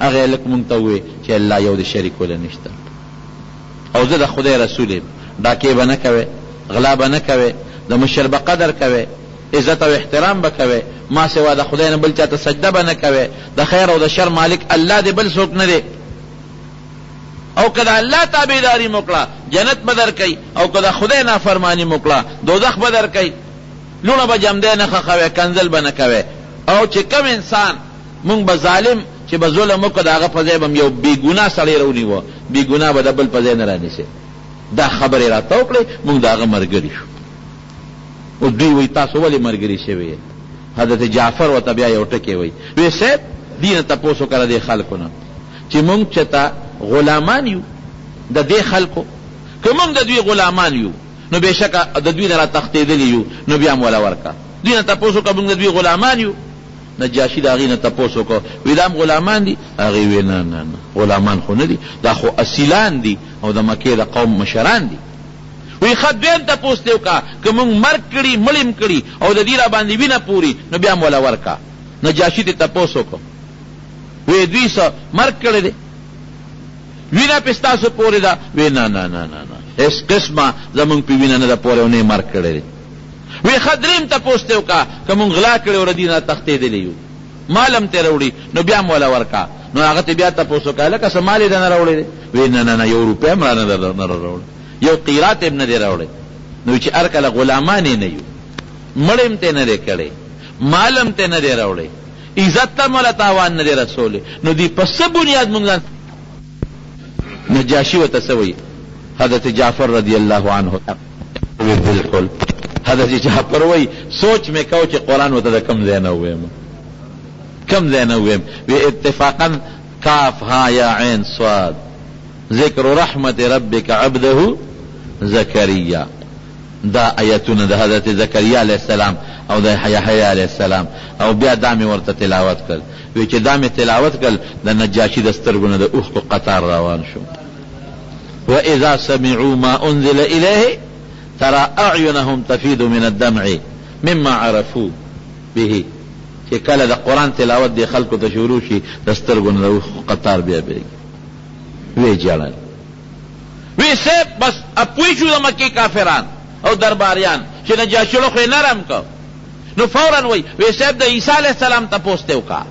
هغې هلک مونږ ته ووایي چې الله یو د شریک وله نشته او زه د خدای رسول یم، ډاکې به نه کوې، غلا به نه کوې، د مشر به قدر کوې، عزت او احترام به کوې، ما سوا د خدای نه بل چاته سجده به نه کوې، د خیر او د شر مالک الله دی بل څوک نه دی. او که د الله تابعداري مو کړه جنت به در کوي او که د خدای نافرماني مو کړه دوزخ به در کوي. لوڼه به جمدی نه ښخوې، کنځل به نه کوې. او چې کم انسان مونږ به ظالم چې به ظلم وکړه د هغه په ځای به یو بېګناه سړی راونیوه، بېګناه به د بل په ځای نه رانیسې. دا خبرې راته وکړې، مونږ د هغه ملګري شو. او دوی وی تاسو ولې ملګري شوي؟ حضرت جعفر ورته بیا یو ټکی وی وی صاحب دینه تپوسو کړه دې خلکو نه چې مونږ چېته غلامان یو د دې خلکو، که مونږ د دوی غلامان یو نو بېشکه د دوی نه را تښتېدلي یو نو بیا م وله ورکه. دوی نه تپوس وکړه مونږ د دوی غلامان یو. نجاشي د هغې نه تپوس وکړه وی دا هم غلامان دي؟ هغې وی نه نه نه غلامان خو نه دي، دا خو اصیلان دي او د مکې د قوم مشران دي. وی ښه دویم تپوس دې وکړه که مونږ مرګ کړي مړ کړي او د دې را باندې وینه پوري نو بیا م وله ورکه. نجاشي دې تپوس وکړه وی دوی څه مرګ کړی دی؟ وینه پې ستاسو پورې ده؟ وی نه نه نه نه نه هېڅ قسمه زمونږ پې وینه نه ده پورې او نه یې مرګ کړی دی. وی ښه درېیم تپوس دې وکړه که مونږ غلا کړی او د دې نه تښتېدلی یو مال هم ترې راوړي نو بیا م وله ورکه. نو هغه ته بیا تپوس وکړه هلکه څه مال یې ده نه راوړی دی؟ وی نه نه نه یو روپۍ هم رانه نه راوړی، یو قیرات هم نه دی راوړی. نو چې هر کله غلامان یې نه یو، مړ هم ته نه دی کړی، مال هم ته نه دی راوړی، عزت ته مولا تاوان نه دی رسولی، نو دی په څه بنیاد مونږ ځان. نجاشي ورته څه وایي؟ حضرت جعفر رضی الله عنه بالکل حضرت جعفر وایي سوچ مې کو چې قرآن ورته د کم ځای نه وویم، کم ځای نه وویم. وی اتفاقا کاف ها یا عین صاد ذکر رحمت ربک عبده زکریا، دا آیتونه د حضرت زکریا علیه السلام او د یحیی علیه السلام. او بیا دا مې ورته تلاوت کړ. وی چې دا مې تلاوت کړ د نجاشي د سترګو نه د اوښکو قطار روان شو. واذا سمعوا ما انزل الیه ترى اعینهم تفیض من الدمع مما عرفوا به، چې کله د قرآن تلاوت دی خلکو ته شروع شي د سترګو نه د اوښکو قطار بیا بیږي. وی جړل وی صاحب بس اپوی شو د مکې کافران او درباریان چې نجاشي خو یې نرم که. نو فوراً وی صاحب د عیسی علیه السلام تپوس دې وکړه.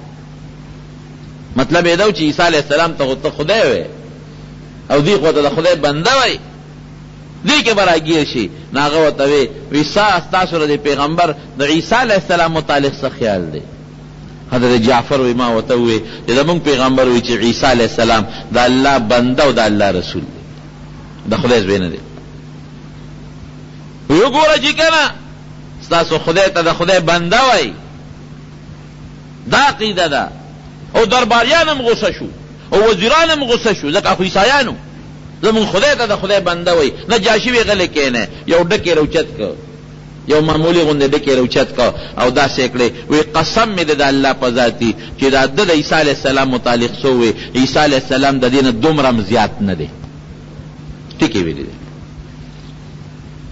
مطلب یې دا و چې عیسی علیه السلام ته خدای وی او دی خو ته د خدای بنده وی، دې کې به راګیر شي. نو هغه ورته وی ستاسو د پیغمبر د عیسی علیه السلام متعلق څه خیال دی؟ حضرت جعفر وی ما ورته ووی چې زمونږ پیغمبر وی چې عیسی علیه السلام د الله بنده او د الله رسول دی، د خدای زوی نه دی. وی وګوره چې که نه ستاسو خدای ته د خدای بنده وی، دا عقیده ده. او درباریان هم غصه شو او وزیران هم غصه شو ځکه خو عیسایانو زمون خدای ته د خدای بنده وی. نجاشي وی غلی کېنه یو ډکې روچت که، یو معمولی غوندې ډکې روچت که او داسې کړې. وی قسم مې د الله په ذاتي چې دا د عیسی علیه السلام متعلق څه وی، عیسی علیه السلام د دې نه دومره هم زیات نه دی. ټکې ویلي دی.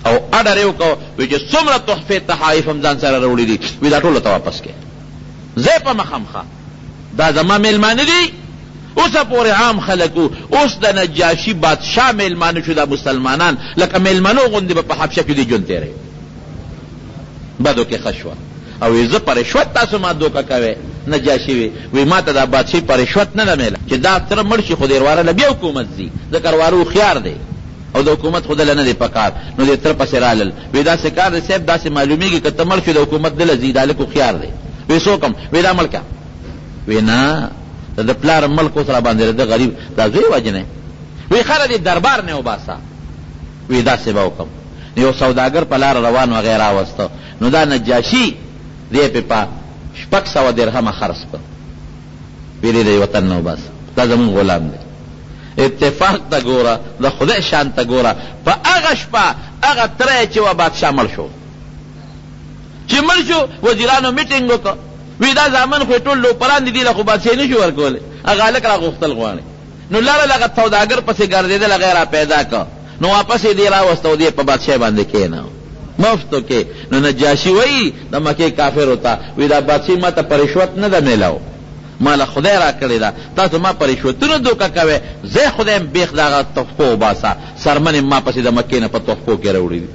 او اډر یې وکړو وی چې څومره تحفې تحایف هم ځان سره راوړي دي وی دا ټوله ته واپس کړې. زه په مخامخه دا زما میلمانه دي. اوسه پورې عام خلکو اوس د نجاشي بادشاه میلمانه شو، دا مسلمانان لکه میلمنو غوندې به په حبشه کې دي ژوند تېروي. بدو کې ښه شوه. او زه په رشوت تاسو ما دوکه کوئ. نجاشي وی ما ته دا بادشاهي په رشوت نه ده میله چې دا تره مړ شي خو د ارواره له بیا حکومت ځي، ځکه ارواره هوښیار دی او د حکومت خو دله نه دی پکار. نو د تره پسې رالل وی داسې کار دی صاحب داسې معلومیږي که ته مړ شو د حکومت دله ځي، دا لږ هوښیار دی. وی څوک هم؟ وی دا ملکه. وی نه د پلار ملک اوس را باندې د غریب دا زوی وجنې. وی خره دې دربار نه وباسه. وی داسې به وکړم. یو سوداګر په لاره روان و هغه یې راوسته. نو دا نجاشي دې پې په 600 درهمه خرڅ کړ. وی دې د وطن نه وباسه، دا زمونږ غلام دی. اتفاق ته ګوره، د خدای شان ته ګوره. په هغه شپه هغه تره چې و بادشاه مړ شو. چې مړ شو وزیرانو میټینګ وکړ. وی دا زامن خو ټول لوپران دي له خو بادشاهي نه شو ورکولی، هغه هلک راغوښتل غواړي. نو لاړل هغه سوداګر پسې ګرځېدل، هغه یې را پیدا کړ. نو واپس یې دې راوسته او دې په بادشاهۍ باندې کېناو مفتو کې. نو نجاشي وایي د مکې کافرو ته وی دا بادشاهي ما ته په رشوت نه ده میلاو، ما له خدای را کړې ده. تاسو ما په رشوتونو دوکه کوئ. زه خدای م بیخ د هغه تحفو وباسه. سرمنې ما پسې د مکې نه په تحفو کې راوړي دي،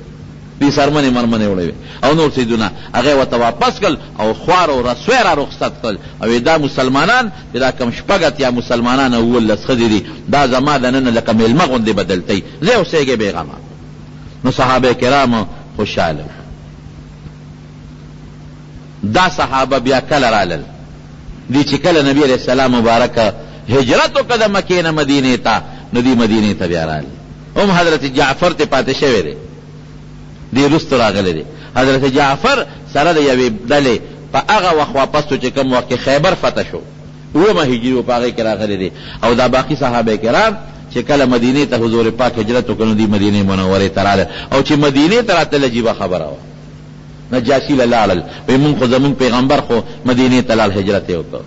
دې سرمنې مرمنې وړی وې او نور څیزونه هغه ورته واپس کړل او خوار او رسوی را رخصت کړل. او دا مسلمانان چې دا کم شپږ اتیا مسلمانان او 19 ښځې دي، دا زما د نن لکه میلمه غوندې بدلتی. زه اوسېږې بېغمه. نو صحابه کرامو خوشحاله دا صحابه بیا کله رالل دی چې کله نبی علیہ السلام مبارکه هجرت وکړه د مکې نه مدینې ته، نو دی مدینې ته بیا رالل. هم حضرت جعفر ته پاتې شوی دی، دی رستو راغلی دی. حضرت جعفر سره د یوې ډلې په هغه وخت واپس شو چې کوم وخت کې خیبر فتح شو، 9 هجري و په هغې کې راغلی دی. او دا باقي صحابه کرام چې کله مدینې ته حضور پاک هجرت وکړ نو دوی مدینې منورې ته راغلل، او چې مدینې ته راتلل عجیبه خبره وه. نجاشي له لاړل، وایي مونږ خو زمونږ پیغمبر خو مدینې ته لاړ، هجرت یې وکړ،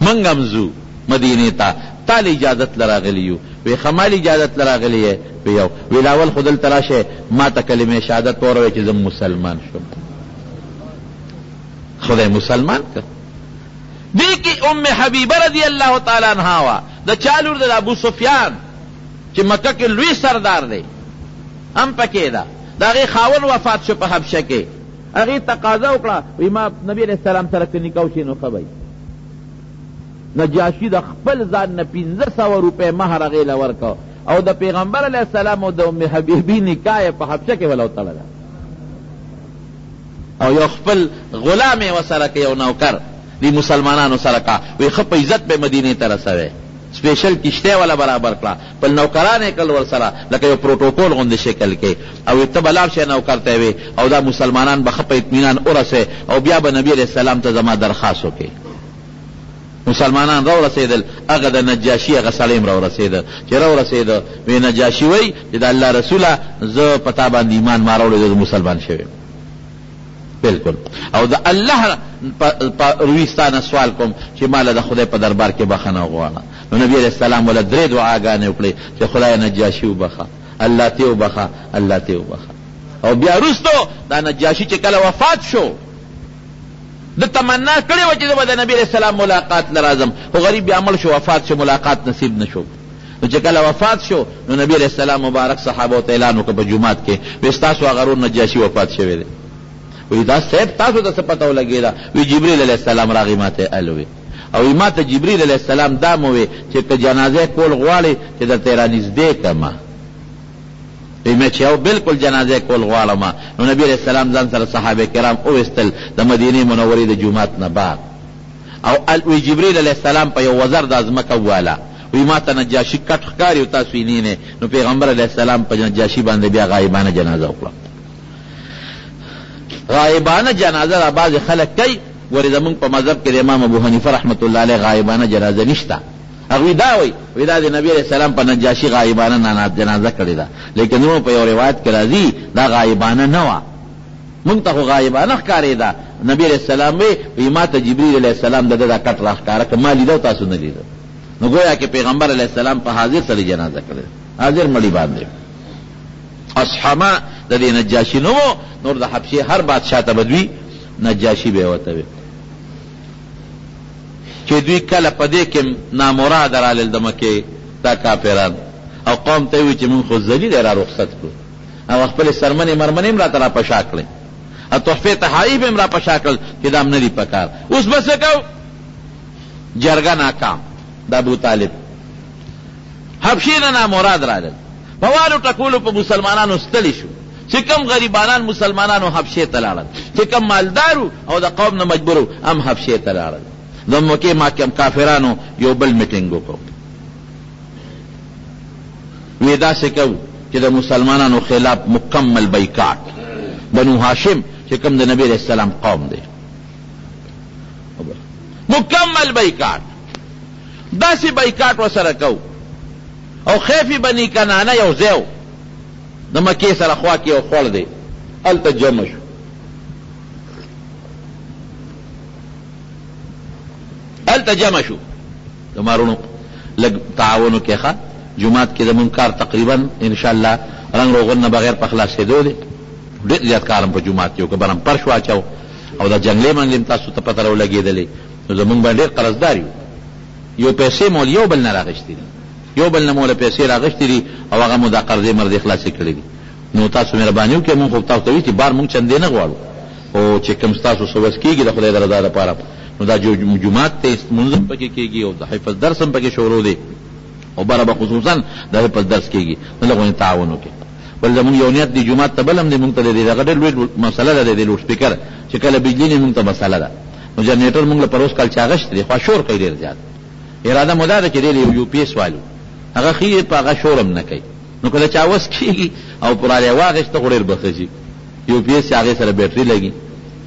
مونږ هم ځو مدینې ته، تا له اجازت له راغلي یو. وی خمال اجازت له راغلی یې؟ وی یو. وی لاول خو دلته راشه ما ته کلمې شهادت وروی چې زه مسلمان شم. خدای مسلمان کړ. دې کې ام حبیبه رضی الله تعالی عنها وا، د چا لور د ابو سفیان چې مکه کې لوی سردار دی هم پکې ده. د هغې خاون وفات شو په حبشه کې، هغې تقاضا وکړه، وی ما نبی علیه السلام سره که نکاح وشي نو ښه به نجاشي د خپل ځان نه 1500 روپۍ مهر هغې له ورکړه، او د پیغمبر علیه السلام او د ام حبیبي نکاح یې په حبشه کې وله وتړله، او یو خپل غلام یې ورسره که یو نوکر دی مسلمانانو سره کا، وی ښه په عزت به مدینې ته رسوی، سپیشل کشتی والا برابر کړه، بل نوکران یې کړل ورسره لکه یو پروټوکول غوندې شکل کې، او ته به لاړ شې نوکر ته وې، او دا مسلمانان به ښه په اطمینان ورسوې، او بیا به نبي علیه السلام ته زما درخواست وکړي. مسلمانان را ورسېدل، هغه د نجاشي هغه سړی هم را ورسېده، چې را ورسېده وی نجاشي وایي چې د الله رسوله زه په تا باندې ایمان ما راوړی، زه مسلمان شوی بالکل، او د الله روی ستانه سوال کوم چې ماله د خدای په دربار کې بخښنه وغواړه. نو نبی علیه السلام وله 3 دعاګانې وکړې چې خدای نجاشي وبخه، الله ته وبخه، الله ته وبخه. او بیا وروستو دا نجاشي چې کله وفات شو، د تمنا کړې وه چې زه به د نبي علیه السلام ملاقات له راځم، خو غریب بیا عمل شو، وفات شو، ملاقات نصیب نه شو. نو چې کله وفات شو نو نبی علیه السلام مبارک صحابو ته اعلان وکړه په جومات کې، وایي ستاسو هغه ورور نجاشي وفات شوی دی. وی دا صاحب تاسو ته څه پته ولګېده؟ وی جبریل علیه السلام راغی ما ته الوی، او ما ته جبریل علیه السلام دا مووی چې که جنازه کول غواړې چې درته یې رانږدې کړمه. وی مې چې یو بالکل جنازه کول غواړم. نو نبی علیه السلام ځان سره صحابه کرام وویستل د مدینې منورې د جومات نه بعد، او وی جبریل علیه السلام په یو وزر د ځمکه وواله، وی ما ته نجاشي کټ ښکاري او تاسو یې نه. نو پیغمبر علیه السلام په نجاشي باندې بیا غایبانه جنازه وکړه. غایبانه جنازه را بعض خلک کوي، ورې زمونږ په مذهب کې د امام ابو حنیفه رحمت الله علیه غایبانه جنازه نشته. هغوی دا وایي دا د نبی علیه السلام په نجاشي غایبانه جنازه کړې ده، لیکن نو په یو روایت کې راځي دا غایبانه نه وه، مونږ ته خو غایبانه ښکارېده. نبی علیه السلام وایي ما ته جبریل علیه السلام د ده دا کټ را ښکاره که ما لیده تاسو نه لیده. نو گویا کې پیغمبر علیه السلام په حاضر سره جنازه کړې، حاضر مړي باندې. اصحما د دې نجاشي نو نور د حبشې هر بادشاه ته به دوی نجاشي به یې ورته وي، چې دوی کله په دې کې نامراده رالل د مکې دا کافران، او قوم ته یې وایي چې مونږ خو ذلیل را رخصت کړو، او خپلې سرمنې مرمنې هم راته را پشا کړې، او تحفې تحایف هم را پشا کړل چې دا هم نه دي پکار. اوس به څه کوو؟ جرګه ناکام د ابو طالب، حبشې نه نامراد رالل، په والو ټکولو په مسلمانانو ستړي شو، چې کم غریبانان مسلمانانو حبشې ته لاړل، چې کم مالدارو او د قوم نه مجبورو هم حبشې ته لاړل. د مکې محکم کافرانو یو بل میټینګ وکړو، وی داسې کوو چې د مسلمانانو خلاف مکمل بایکاټ، بنو هاشم چې کم د نبی علیه السلام قوم دی، مکمل بایکاټ، داسې بایکاټ ورسره کوو. او خیفی بنی کنانه یو ځای د مکې سره خوا کې یو خوړ دی، هلته جمع شو. هلته جمع شو د مارونو لږ تعاون وکړئ ښه. جومات کې زمونږ کار تقریبا انشاءالله رنګ روغن نه بغیر په خلاصېدو دی. ډېر زیات کار هم په جومات کې وکړه، برم پرش واچو، او دا جنګلې منګلې تاسو ته پته راولګېدلې. نو زمونږ باندې ډېر قرضدار یو، یو پیسې مول یو بل نه راغشتې دي، یو بل نه موله پیسې راغشتې دي، او هغه مو دا قرضې مرضې خلاصې کړې دي. نو تاسو مهرباني وکړئ، مونږ خو تاسو ته وایي چې بار مونږ چندې نه غواړو، او چې کوم ستاسو څه وس کېږي د خدای د رضا لپاره، نو دا جومات ته لمونځ هم پکې کېږي، او د حفظ درس هم پکې شروع دی، او بره به خصوصا د حفظ درس کېږي. نو لږ غونې تعاون وکړئ. بل زمونږ یو نیت دی جومات ته بل هم دی، مونږ ته د دغه ډېر لوی مسله ده د لوډ سپیکر، چې کله بجلي نه مونږ ته مسله ده. نو جنریټر مونږ له پر اوس کال چې اغشت دی، خو شور کوي ډېر زیات. اراده مو دا ده چې ډېر یو پی ایس والو هغه ښي په هغه شور هم نه کوي، نو کله چې اوس کېږي او پرالې واغېسته خو ډېر به ښه شي. یو پی ایس هغې سره بیټري لګي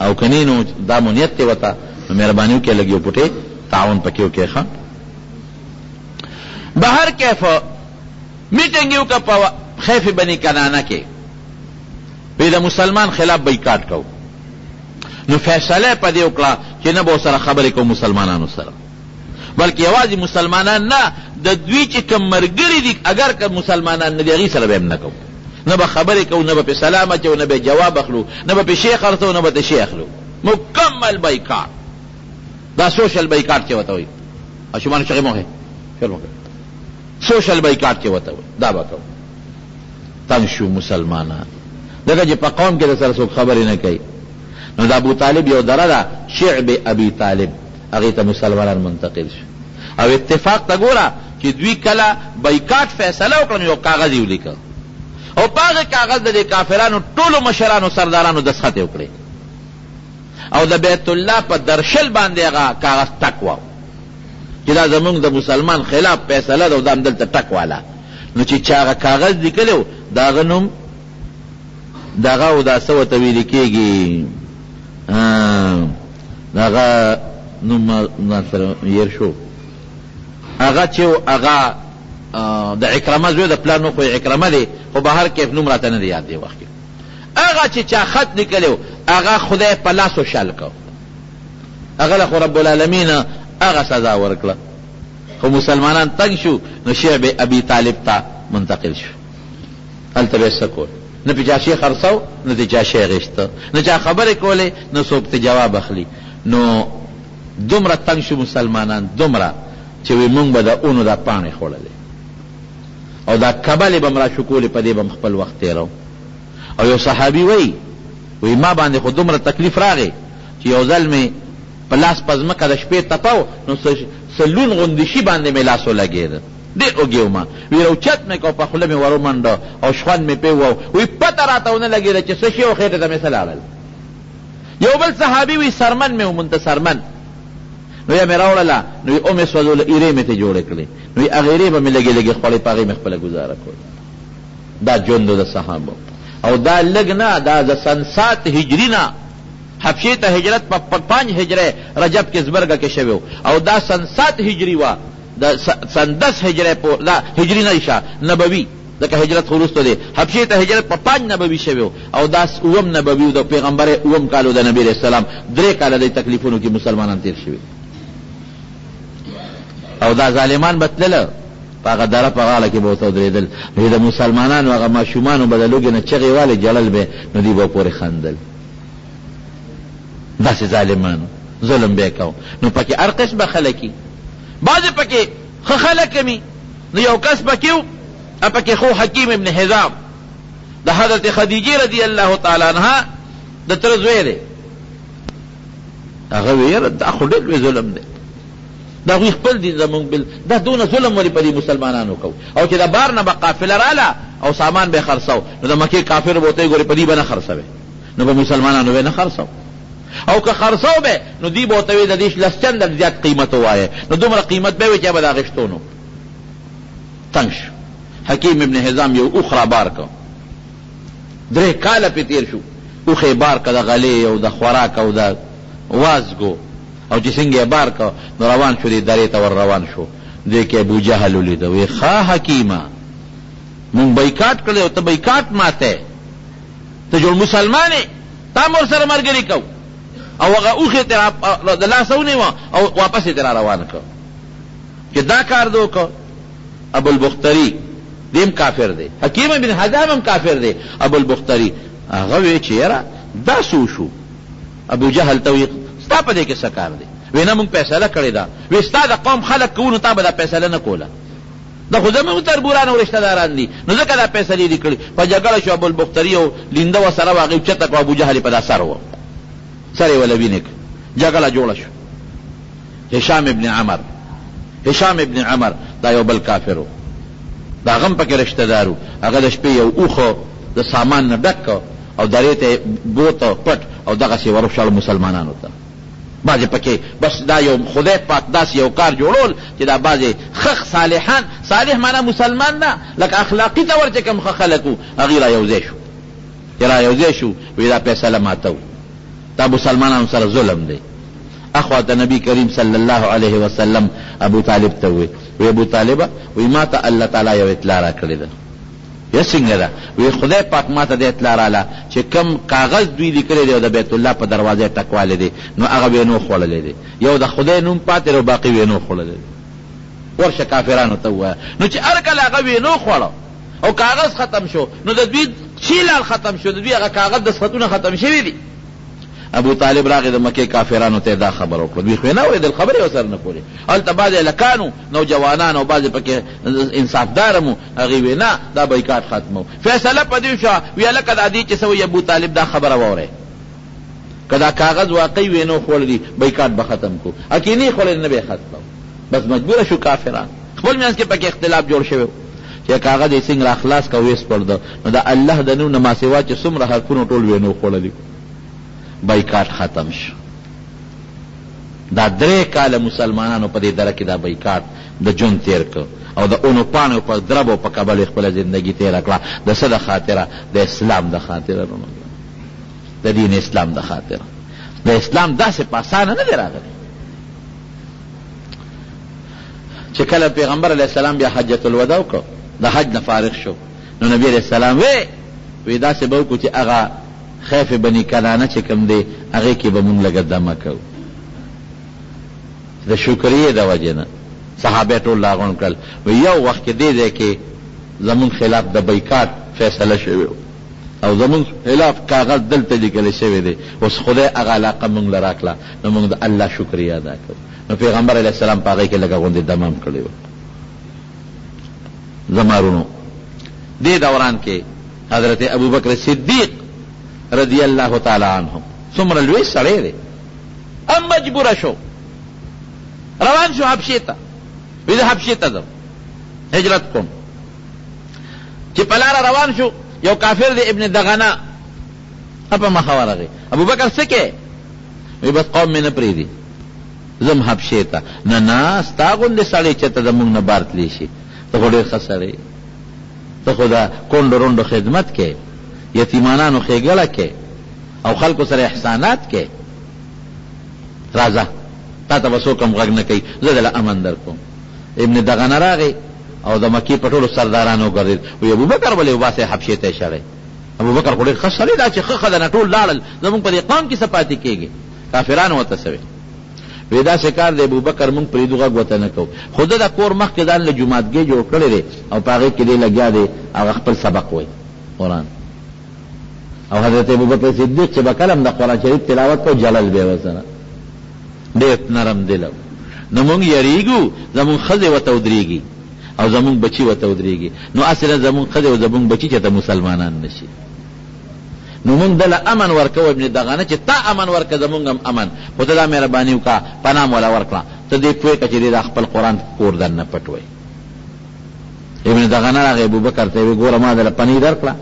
او کنی نو دا مونیت دی ورته نو مهرباني وکړئ لږ یو پټې تعاون پکې وکړئ ښه. بهر کیف میټنګ یې وکړه په خیف بني کنانه کې پې د مسلمان خلاف بیکاټ کو نو فیصله په دې وکړه چې نه به ورسره خبرې کوو مسلمانانو سره بلکې یوازې مسلمانان نه د دوی چې کوم ملګري دي اگر که مسلمانان نه دي هغې سره به هم نه کوو نه به خبرې کوو نه به پې سلام اچو نه به جواب اخلو نه به پې شی خرڅو نه به شی اخلو مکمل بیکاټ دا سوشل بیکاټ چې ورته وایي اشمانو چغې موخې سوشل بیکاټ چې ورته وایي دا به کوو. تنګ شو مسلمانان ځکه چې په قوم کې د سره څوک خبرې نه کوي نو د ابو طالب یو دره ده شعب ابي طالب هغې ته مسلمانان منتقل شو او اتفاق ته ګوره چې دوی کله بیکاټ فیصله وکړه نو یو کاغذ یې ولیکه او په هغې کاغذ د دې کافرانو ټولو مشرانو سردارانو دستخط یې وکړې او د بیت الله په درشل باندې هغه کاغذ ټک واو چې دا زمونږ د مسلمان خلاف فیصله ده او دا همدلته ټک واله نو چې چا هغه کاغذ لیکلی و د هغه نوم دغه او دا څه ورته ویلې کېږي دغه نوم سره هیر شو هغه چې هغه د عکرمه زوی د پلار نو خو عکرمه دی خو بهر کیف نوم راته نه دی یاد دی وخت کې هغه چې چا خط لیکلی و هغه خدای په لاسو شل کو هغه له خو رب العالمین هغه سزا ورکړه خو مسلمانان تنګ شو نو شعب ابي طالب ته منتقل شو هلته به یې څه کول نه پې چا شی خرڅو نه د چا شی غېسته نه چا خبرې کولې نه څوک ته جواب اخلي نو دومره تنګ شو مسلمانان دومره چې وی مونږ به د اونو دا پاڼې خوړلې او دا کبلې به م را شکولې په دې به م خپل وخت تېرو او یو صحابي وی ما باندې خو دومره تکلیف راغی چې یو ځل مې په لاس په ځمکه د شپې تپو نو سلون غوندې شي باندې مې لاس ولګېده ډېر اوږې وما وی روچت مې کو په خوله مې ور ومنډه او شخوند مې پې وو وی پته راته ونه لګېده چې څه شي و خېټې ته مې څه لاړل یو بل صحابي وی سرمن مې ومونته سرمن نو یا مې راوړله نو او مې سوځوله ایرې مې ته جوړې کړې نو هغې ایرې به مې لږې لږې خوړې په هغې مې خپله ګزاره کول دا ژوند د صحابو او دا لږ نه دا د سن 7 هجري نه حبشې ته هجرت په 5 هجره رجب کې زبرګه کې شوی او دا سن 7 هجري وه دا سن 10 هجره دا هجري نه شه نبوي ځکه هجرت خو وروسته دی حبشې ته هجرت په 5 نبوي شوی او دا 9 نبوي د پیغمبر 9 کالو د نبي علیه السلام 3 کاله د تکلیفونو کې مسلمانان تیر شوي او دا ظالمان به تلله په هغه دره په غاړه کې به ورته ودرېدل نو د مسلمانانو هغه ماشومانو به د لوږې نه چغې والې جړل به نو دوی به پورې خندل داسې ظالمانو ظلم به یې کو نو پکې هر قسمه خلک بعضې پکې ښه خلک مي نو یو کس پکې و پکې خو حکیم ابن حزام د حضرت خدیجې رضی الله تعالی عنها د تره زوی دی هغه وی یاره دا خو ډېر لوی ظلم دی دا هغوی خپل دین زمونږ دا دونه ظلم ولې په دې مسلمانانو کو او چې د بار نه به قافله راله او سامان به یې خرڅو نو د مکې کافر به ورته ګورې په دې به نه خرڅوې نو به مسلمانانو به نه خرڅو او که خرڅو به نو دوی به ورته وي د دې 10 چنده زیات قیمت ووایه نو دومره قیمت به وي چې به د اخېستو نو تنګ شو حکیم ابن حزام یو اوښ را بار کو 3 کاله پې تېر شو اوښ یې بار که د غلې او د خوراک او د وازګو او چې څنګه یې بار که نو روان شو دې درې ته ور روان شو دې کې ابو جهل ولیده وی ښه حکیمه مونږ بیکاټ کړی او ته بیکاټ ماته ته جوړ مسلمان یې تا هم ورسره ملګري کو او هغه اوښ یې ترې د لاسه ونیوه او واپس یې ترې روان کړ چې دا کار دې وکړ ابو البختري دیم کافر دی حکیم بن حزام هم کافر دی ابو البختري هغه وی چې یاره دا څه وشو ابو جهل ته وی ستا په دې کې څه کار دی وی نه مونږ فیصله کړې ده وی ستا د قوم خلک کوو نو تا به دا فیصله نه کوله دا خو زموږ تربوران او رشته داران دي نو ځکه دا فیصلې دي کړي په جګړه شو ابو البختري او لینده ورسره وه هغې اوچته کړه ابو جهل یې په دا سر و سر یې وله وینې جګړه جوړه شو هشام ابن عمر دا یو بل کافر و دا هغه هم پکې رشته دار و هغه د شپې یو اوښ د سامان نه ډک او درې ته بوته پټ او دغسې ورشاړ مسلمانانو ته بعضې پکې بس دا یو خدای پاک داسې یو کار جوړول چې دا بعضې خخ صالحان صالح معنا مسلمان نه لکه اخلاقي طور چې کوم ښه خلک وو هغې را یو ځای شو چې را یو ځای شو وی دا فیصله ماته دا مسلمانانو سره ظلم دی. اخواته نبی کریم صلی الله علیه وسلم ابو طالب ته وی ابو طالبه وی ما ته الله تعالی یو اطلاع را کړې ده. یا څنګه ده؟ وی خدای پاک ما ته د اطلاع رااله چې کم کاغذ دوی لیکلی دی او د بیت الله په دروازه ټکوالی دی نو هغه وی نو خوړلی دی، یو د خدای نوم پاتې او باقي وی نو خوړلی دی. ورشه کافرانو ته ووایه نو چې هر کله هغه وی نو خوړه او کاغذ ختم شو نو د دوی چیلال ختم شو، د دوی هغه کاغذ دستخطونه ختم شوي دي. ابو طالب راغی د مکې کافرانو ته دا خبر وکړه، دوی خو یې نه اورېدل، خبرې ورسره نه کولې. هلته بعضې هلکانو نوجوانان او بعضې پکې انصافداره مو هغې وی نه دا بایکاټ ختمو. فیصله په دې شوه وی هلکه دا دې چې څه وایي ابو طالب دا خبره واورئ، که دا کاغذ واقعي وی نو خوړلي بایکاټ به ختم کو، اکې نه یې خوړلي نه به یې ختمو. بس مجبوره شو کافران، خپل منځ کې پکې اختلاف جوړ شوی چې کاغذ یې څنګه را خلاص که ویې سپړده نو د الله د نوم نه ما سوا چې څومره حرفونه ټول وی نو خوړلي، بایکاټ ختم شو. دا 3 کاله مسلمانانو په دې دره کې دا بایکاټ د جون تیر کړ او د اونو پانو په دربو په کبل خپله زندگی تیره کړه. د څه د خاطره؟ د اسلام د خاطره، د دین اسلام د خاطره. د اسلام داسې په اسانه نه دی راغلی. چې کله پیغمبر علیه السلام بیا حجة الوداع وکړ، د حج نه فارغ شو، نو نبی علیه السلام وی داسې به وکړو چې هغه خیف بني کنانه چې کوم دی هغې کې به مونږ لږه دمه کوو. د شکریې د وجې نه صحابه ټول راغونډ کړل، وی یو وخت کې دې ځای کې زمونږ خلاف د بایکاټ فیصله شوی او زمونږ خلاف کاغذ دلته لیکلی شوی دی، اوس خدای هغه علاقه مونږ له راکړه نو مونږ د الله شکریه ادا کوو. نو پیغمبر علیه السلام په هغې کې لږه غوندې دم هم کړی و. زمارونو دې دوران کې حضرت ابوبکر صدیق رضی اللہ تعالی عنہ څومره لوی سړی دی، ام مجبوره شو روان شو حبشې ته، وی زه حبشې ته ځم هجرت کوم. چې په لاره روان شو یو کافر دی ابن دغنه په مخه ورغی. ابوبکر څه کې؟ وی بس قوم مې نه پرېږدي ځم حبشې ته. نه نه ستا غوندې سړی چې ته زمونږ نه بار تلی شي، ته خو ډېر ښه سړی، ته خو د کونډو رونډو خدمت کې، یتیمانانو ښېګړه کې او خلکو سره احسانات کې، راځه تا ته به څوک هم غږ نه کوي، زه دله امن در کوم. ابن دغنه راغی او د مکې په ټولو سردارانو وګرځېد، وی ابوبکر ولې وباسئ حبشې ته یې شړئ؟ ابوبکر خو ډېر ښه سړی دا چې ښه ښه ده نه ټول لاړل، زمونږ په دې قوم کې څه پاتې کېږي؟ کافرانو ورته څه وی؟ وی داسې کار دی ابوبکر مونږ پرېږدو غږ ورته نه کوو. خو ده د کور مخکې ځان له جوماتګۍ جوړ کړی دی او په هغې کې دی لګیا دی هغه خپل سبق وایي قرآن. او حضرت ابوبکر صدیق چې به کله هم د قرآن شریف تلاوت کو جلل به ورسره ډېر نرم دل. نو مونږ یریږو زمونږ ښځې ورته ودرېږي او زمونږ بچي ورته ودرېږي، نو اصله زمونږ ښځې او زمونږ بچي چې ته مسلمانان نشي. نو مونږ دله امن ورکوو ابن دغنه چې تا امن ورکه زمونږ هم امن، خو ته دا مهرباني وکړه پناه مولا ورکړه، ته دې پوه کړه چې دې دا خپل قرآن کور دننه پټ وی. ابن دغنه راغی ابوبکر ته وی ګوره ما دله پناه درکړه،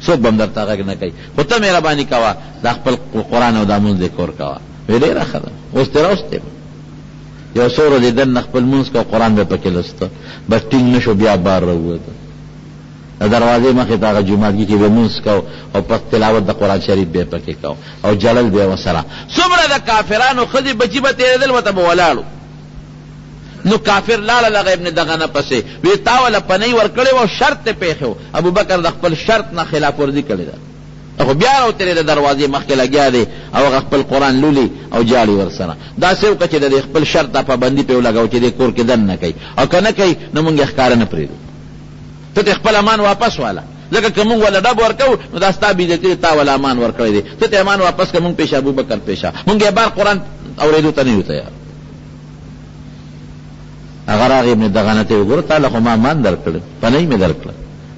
څوک به هم درته غږ نه کوي، خو ته مهرباني کوه دا خپل قرآن او دا مونځ دې کور کوه. وی ډېره ښه ده، اوس دې راوستې یو څو ورځې دننه خپل مونځ کوه، قرآن به پکې لسته، بس ټینګ نه شو بیا بار راووته. د دروازې مخې ته هغه جوماتګي کې به مونځ کو او پس تلاوت د قرآن شریف به پکې کو او جلل به ورسره. څومره د کافرانو ښځې بچي به تېرېدل ورته به ولاړو. نو کافر لاړه لغه ابن دغنه پسې، وی تا وله پنۍ ورکړې وه او شرط یې پېښې و، ابوبکر د خپل شرط نه خلاف ورزي کړې ده، خو بیا راوتېرې د دروازې مخکې لګیا دی او هغه خپل قرآن لولي او جاړي ورسره. داسې وکړه چې د دې خپل شرط ته پابندي پرې ولګوو چې دې کور کې دن نه کوي، او که نه کوي نو مونږ یې ښکاره نه پرېږدو، ته ته خپل امان واپس واله. ځکه که مونږ وله ډب ورکوو نو دا ستا بېعزتي دی، تا وله امان ورکړی دی، ته ته امان واپس که مونږ پېشه ابوبکر پېشه، مونږ یې بار قرآن اورېدو ته نه یو تیار. هغه راغی ابن دغنه ته وګوره تا له خو ما امان در کړی، پنۍ مې در کړه،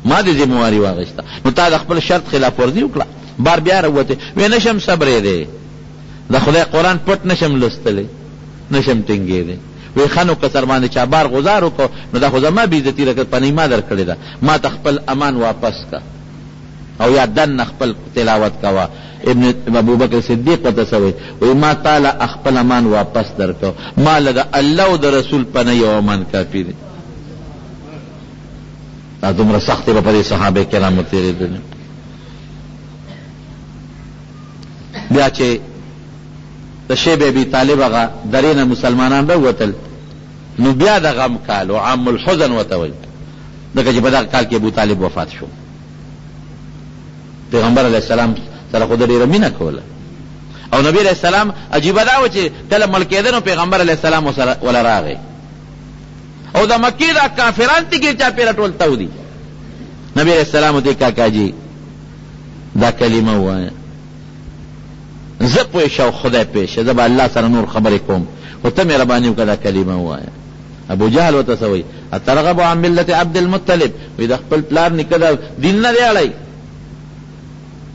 ما دې ذمواري واخېسته، نو تا د خپل شرط خلاف ورزي وکړه، بار بیا راووتې. وی نشم صبرېدی، د خدای قرآن پټ نشم لوستلی، نشم ټینګېدی. وی ښه نو که سر باندې چا بار غزار وکړو نو دا خو زما بېعزتي ده، پنۍ ما در کړې ده، ما ته خپل امان واپس که او یا دننه خپل تلاوت کوه. ابن ابوبکر صدیق ورته څه وایي؟ وایي ما تاله خپل امان واپس درکو، ما له د الله او د رسول پنۍ او امان کافي دی. دا دومره سختې به په دې صحابه کرامو تېرېدلې. بیا چې د شیب ابي طالب هغه درې نه مسلمانان راووتل نو بیا د غم کال او عام الحزن ورته وایي، ځکه چې په دغه کال کې ابو طالب وفات شو. پیغمبر علیه السلام سره خو د ډېره مینه کوله او نبی علیه السلام عجیبه دا و چې کله مړ کېده نو پیغمبر علیه السلام وله راغی او د مکې دا کافران تکې چاپېره ټول تودي. نبی علیه السلام ورته کاکاجي دا کلمه ووایه، زه پوه شه او خدای پوه شه، زه به الله سره نور خبرې کوم خو ته مهرباني وکړه دا کلمه ووایه. ابو جهل ورته څه وایي؟ اترغب عن ملت عبدالمطلب، وایي د خپل پلار نیکه د دین نه دی اړی.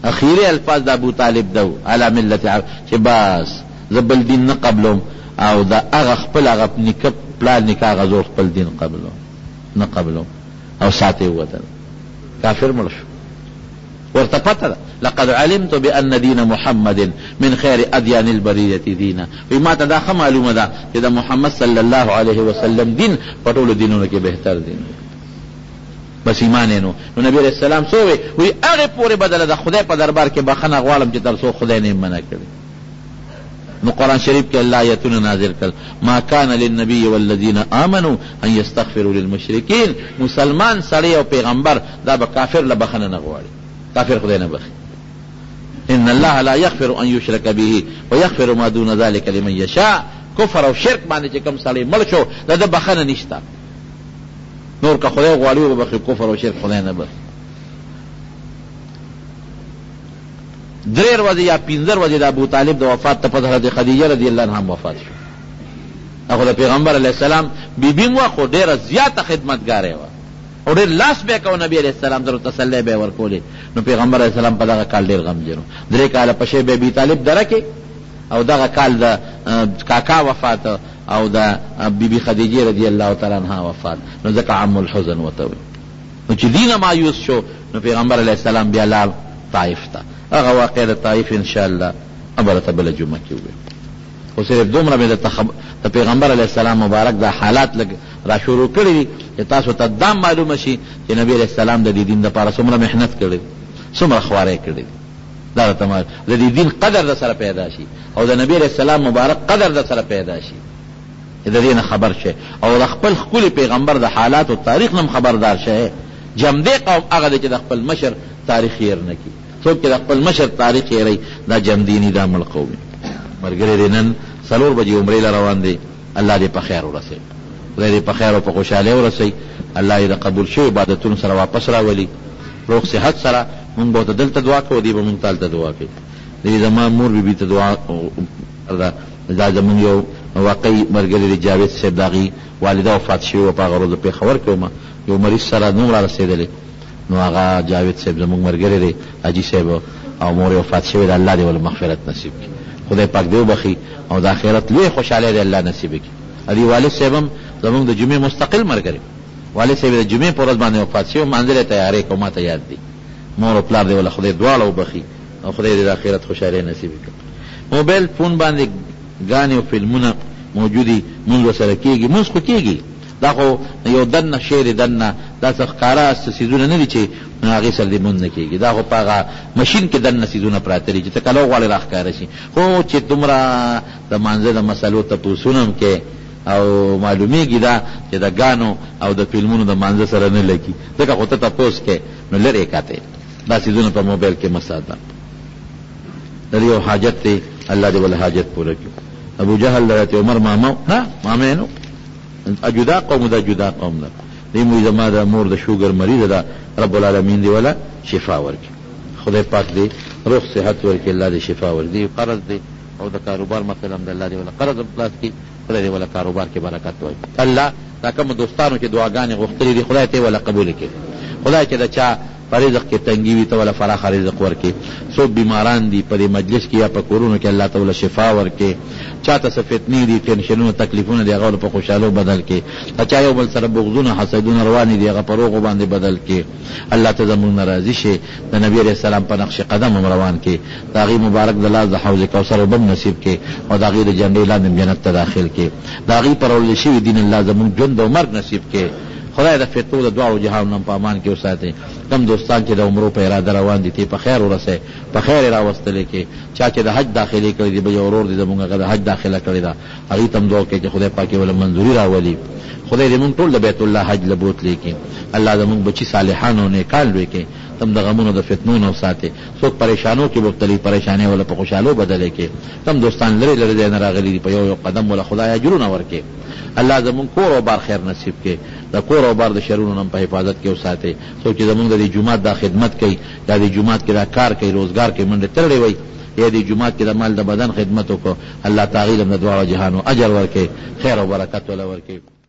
اخیری الفاظ د ابو طالب دو علی ملت چې بس زه بل دین نه قبلوم او د هغه خپل هغه نیکه پلار نیکه هغه زور خپل دین قبلوم نه قبلوم او ساعت یې ووتل، کافر مړ شو. ورته پته ده لقد علمت بأن دین محمد من خیر ادیان البریة دینا، وی ما ته دا ښه معلومه ده چې د محمد صلی الله علیه وسلم دین په ټولو دینونو کې بهتر دین. بس ایمان نو نبی علیہ السلام سو وی هغه پورې بدله د خدای په دربار کې بخښنه غواړم چې تر څو خدای نه منع کړي. نو قرآن شریف کې الله آیتونه نازل کړل، ما کان للنبی والذین آمنوا ان یستغفروا للمشرکین. مسلمان سړی او پیغمبر دا به کافر له بخښنه نه غواړي، کافر خدای نه بخي. ان الله لا یغفر ان یشرک به ویغفر ما دون ذلک لمن یشاء. کفر او شرک باندې چې کوم سړی مړ شو دا د بخښنه نشته، نور که خدای غواړي به بخي، کفر او شرک خدای نه بخي. 3 ورځې یا 15 ورځې د ابو طالب د وفات ته پس حضرت خدیجه رضی الله عنها وفات شو. هغه د پیغمبر علیه السلام بیبي م وه خو ډېره زیاته خدمتګاره وه او ډېر لاس به یې کوه نبي علیه السلام ته تسلی به یې ورکولې. نو پیغمبر علیه السلام په دغه کال ډېر غمجن و. 3 کاله په شیب ابي طالب دره کې او دغه کال د کاکا وفات او د بیبي خدیجه رضی الله تعالی عنها وفات، نو ځکه عم الحزن ورته وایي. نو چې دینه مایوس شو نو پیغمبر علیه السلام بیا لاړ طائف ته. هغه واقع د طائف انشاءالله ابرته بله جمعه کې وګورئ. خو صرف دومره مې د پیغمبر علیه السلام مبارک دا حالات لږ را شروع کړي دي چې تاسو ته دا معلومه شي چې نبی علیه السلام د دې دین دپاره څومره محنت کړی، څومره خوارۍ کړی. دا راته د دې دین قدر در سره پیدا شي او د نبی علیه السلام مبارک قدر در سره پیدا شي چې د دې نه خبر شي او د خپل ښکلي پیغمبر د حالات او تاریخ نه خبردار شي. جمدې قوم هغه دی چې د خپل مشر تاریخ هېر نه کړي. څوک چې د خپل مشر تاریخ هېروي دا جمدیني دا مړ قوم. ملګري دی نن 4 بجې عمرې له روان دی. الله دې په خیر ورسوي، خدای دې په خیر او په خوشحالۍ ورسوي. الله یې د قبول شوي عبادتونو سره واپس راولي، روغ صحت سره. مونږ به ورته دلته دعا کوو، دی به مونږ ته هلته دعا کوي. دې زما مور بیبي ته دعا ده. دا زمونږ یو واقعي ملګری دی جاوید صاحب، د هغې والده وفات شوې وه په هغه ورځ پېښور کې وم، یو مریض سره نوم را رسېدلی. نو هغه جاوید صاحب زمونږ ملګری دی، حاجي صاحب، او مور یې وفات شوې ده. الله دې ولې مغفرت نصیب کړي، خدای پاک دې وبخي او د آخرت لوی خوشحالۍ دې الله نصیب کړي. ادي والد صاحب هم زمونږ د جمعې مستقل ملګری. والد صاحب د جمعې په ورځ باندې وفات شوی، مانځل یې تیارې کوم، ما ته یاد دي. مور او پلار دې ولې خدای دواړه وبخي او خدای دې د آخرت خوشحالۍ نصیب کړي. موبایل فون باندې ګانې او فلمونه موجودي، مونږ سره کېږي، مونږ خو کېږي، دا خو یو دننه شعر دننه دا څه ښکاره څیزونه نه دي چې هغې سره دې مونږ نه کېږي. دا خو په هغه مشین کې دننه څیزونه پراته دي چې ته کله وغواړې راښکاره شي. خو چې دومره د مانځه د مسلو تپوسونه هم کې او معلومیږي دا چې د ګانو او د فلمونو د مانځه سره نه لګي، ځکه خو ته تپوس کې نو لرې کاته دا څیزونه په موبایل کې مساده. د دې یو حاجت دی، الله دې ول حاجت پوره کړي. ابو جهل حضرت عمر مامو نه مامې نو جدا قوم دا جدا قوم ده. دې مو زما د مور د شوګر مریض ده، رب العالمین دې ولا شفا ورکړي. خدای پاک دې روح صحت ورکړي، الله دې شفا ورکړي. قرض دې او د کاروبار مثلا د الله دې ولا قرض خلاص کړي، خدای دې ولا کاروبار کې برکت ورکړي. الله دا کوم دوستانو چې دعاګانې غوښتلې دي خدای ته ولا قبول کړي. خدای چې دا چا په رزق کې تنګي وي ته ولا فراخ رزق ورکړي. څوک بیماران دي په دې مجلس کې یا په کورونو کې الله تعالی شفا ورکړي. چاته څه فتنې دي، ټینشنونه، تکلیفونه دي، هغه په خوشحالو بدل کړي. چا یو بل سره بغضونه حسدونه روانې دي، هغه په روغو باندې بدل کړي. الله ته زموږ نه راضي شي، د نبي علیه السلام په نقش قدم هم روان کړي. د هغې مبارک د لاس د حوض کوثر اوبه هم نصیب کړي او د هغې د جنډې لاندې جنت ته داخل کړي. د هغې پرولې شوي دین الله زموږ ژوند او مرګ نصیب کړي خدای د فتنو د دواړو جهانونو په امان کې وساتي. کم دوستان چې د عمرو په اراده روان دي ته په خیر ورسې، په خیر راوستلې کې. چا چې د حج داخلي کړی دی به ورور دی زمونږ د حج داخله کړی دا، هغه تم دعا کوي چې خدای پاک ول منظوري راولي. خدای دې مونږ ټول د بیت الله حج لبوت لیکي. الله زمونږ بچی صالحان او نیکان لوي کې تم د غمونو د فتنو نه ساتي. څوک پریشانو کې مبتلي پریشانې ولا په خوشالو بدلې کې. کم دوستان لري لري نه راغلي په یو قدم ولا خدای اجرونه ورکي. الله زمون کور او بار خیر نصیب کې، د کور او بار د شرونو نن په حفاظت کې وساتي. څوک چې زمونږ د جمعات د خدمت کوي یا د جمعات کې دا کار کوي، روزګار کې منډه ترړې وي، یا د جمعات کې د مال د بدن خدمت وکړو، الله تعالی له دعا او جهانو اجر ورکي، خیر او برکت ولا ورکي.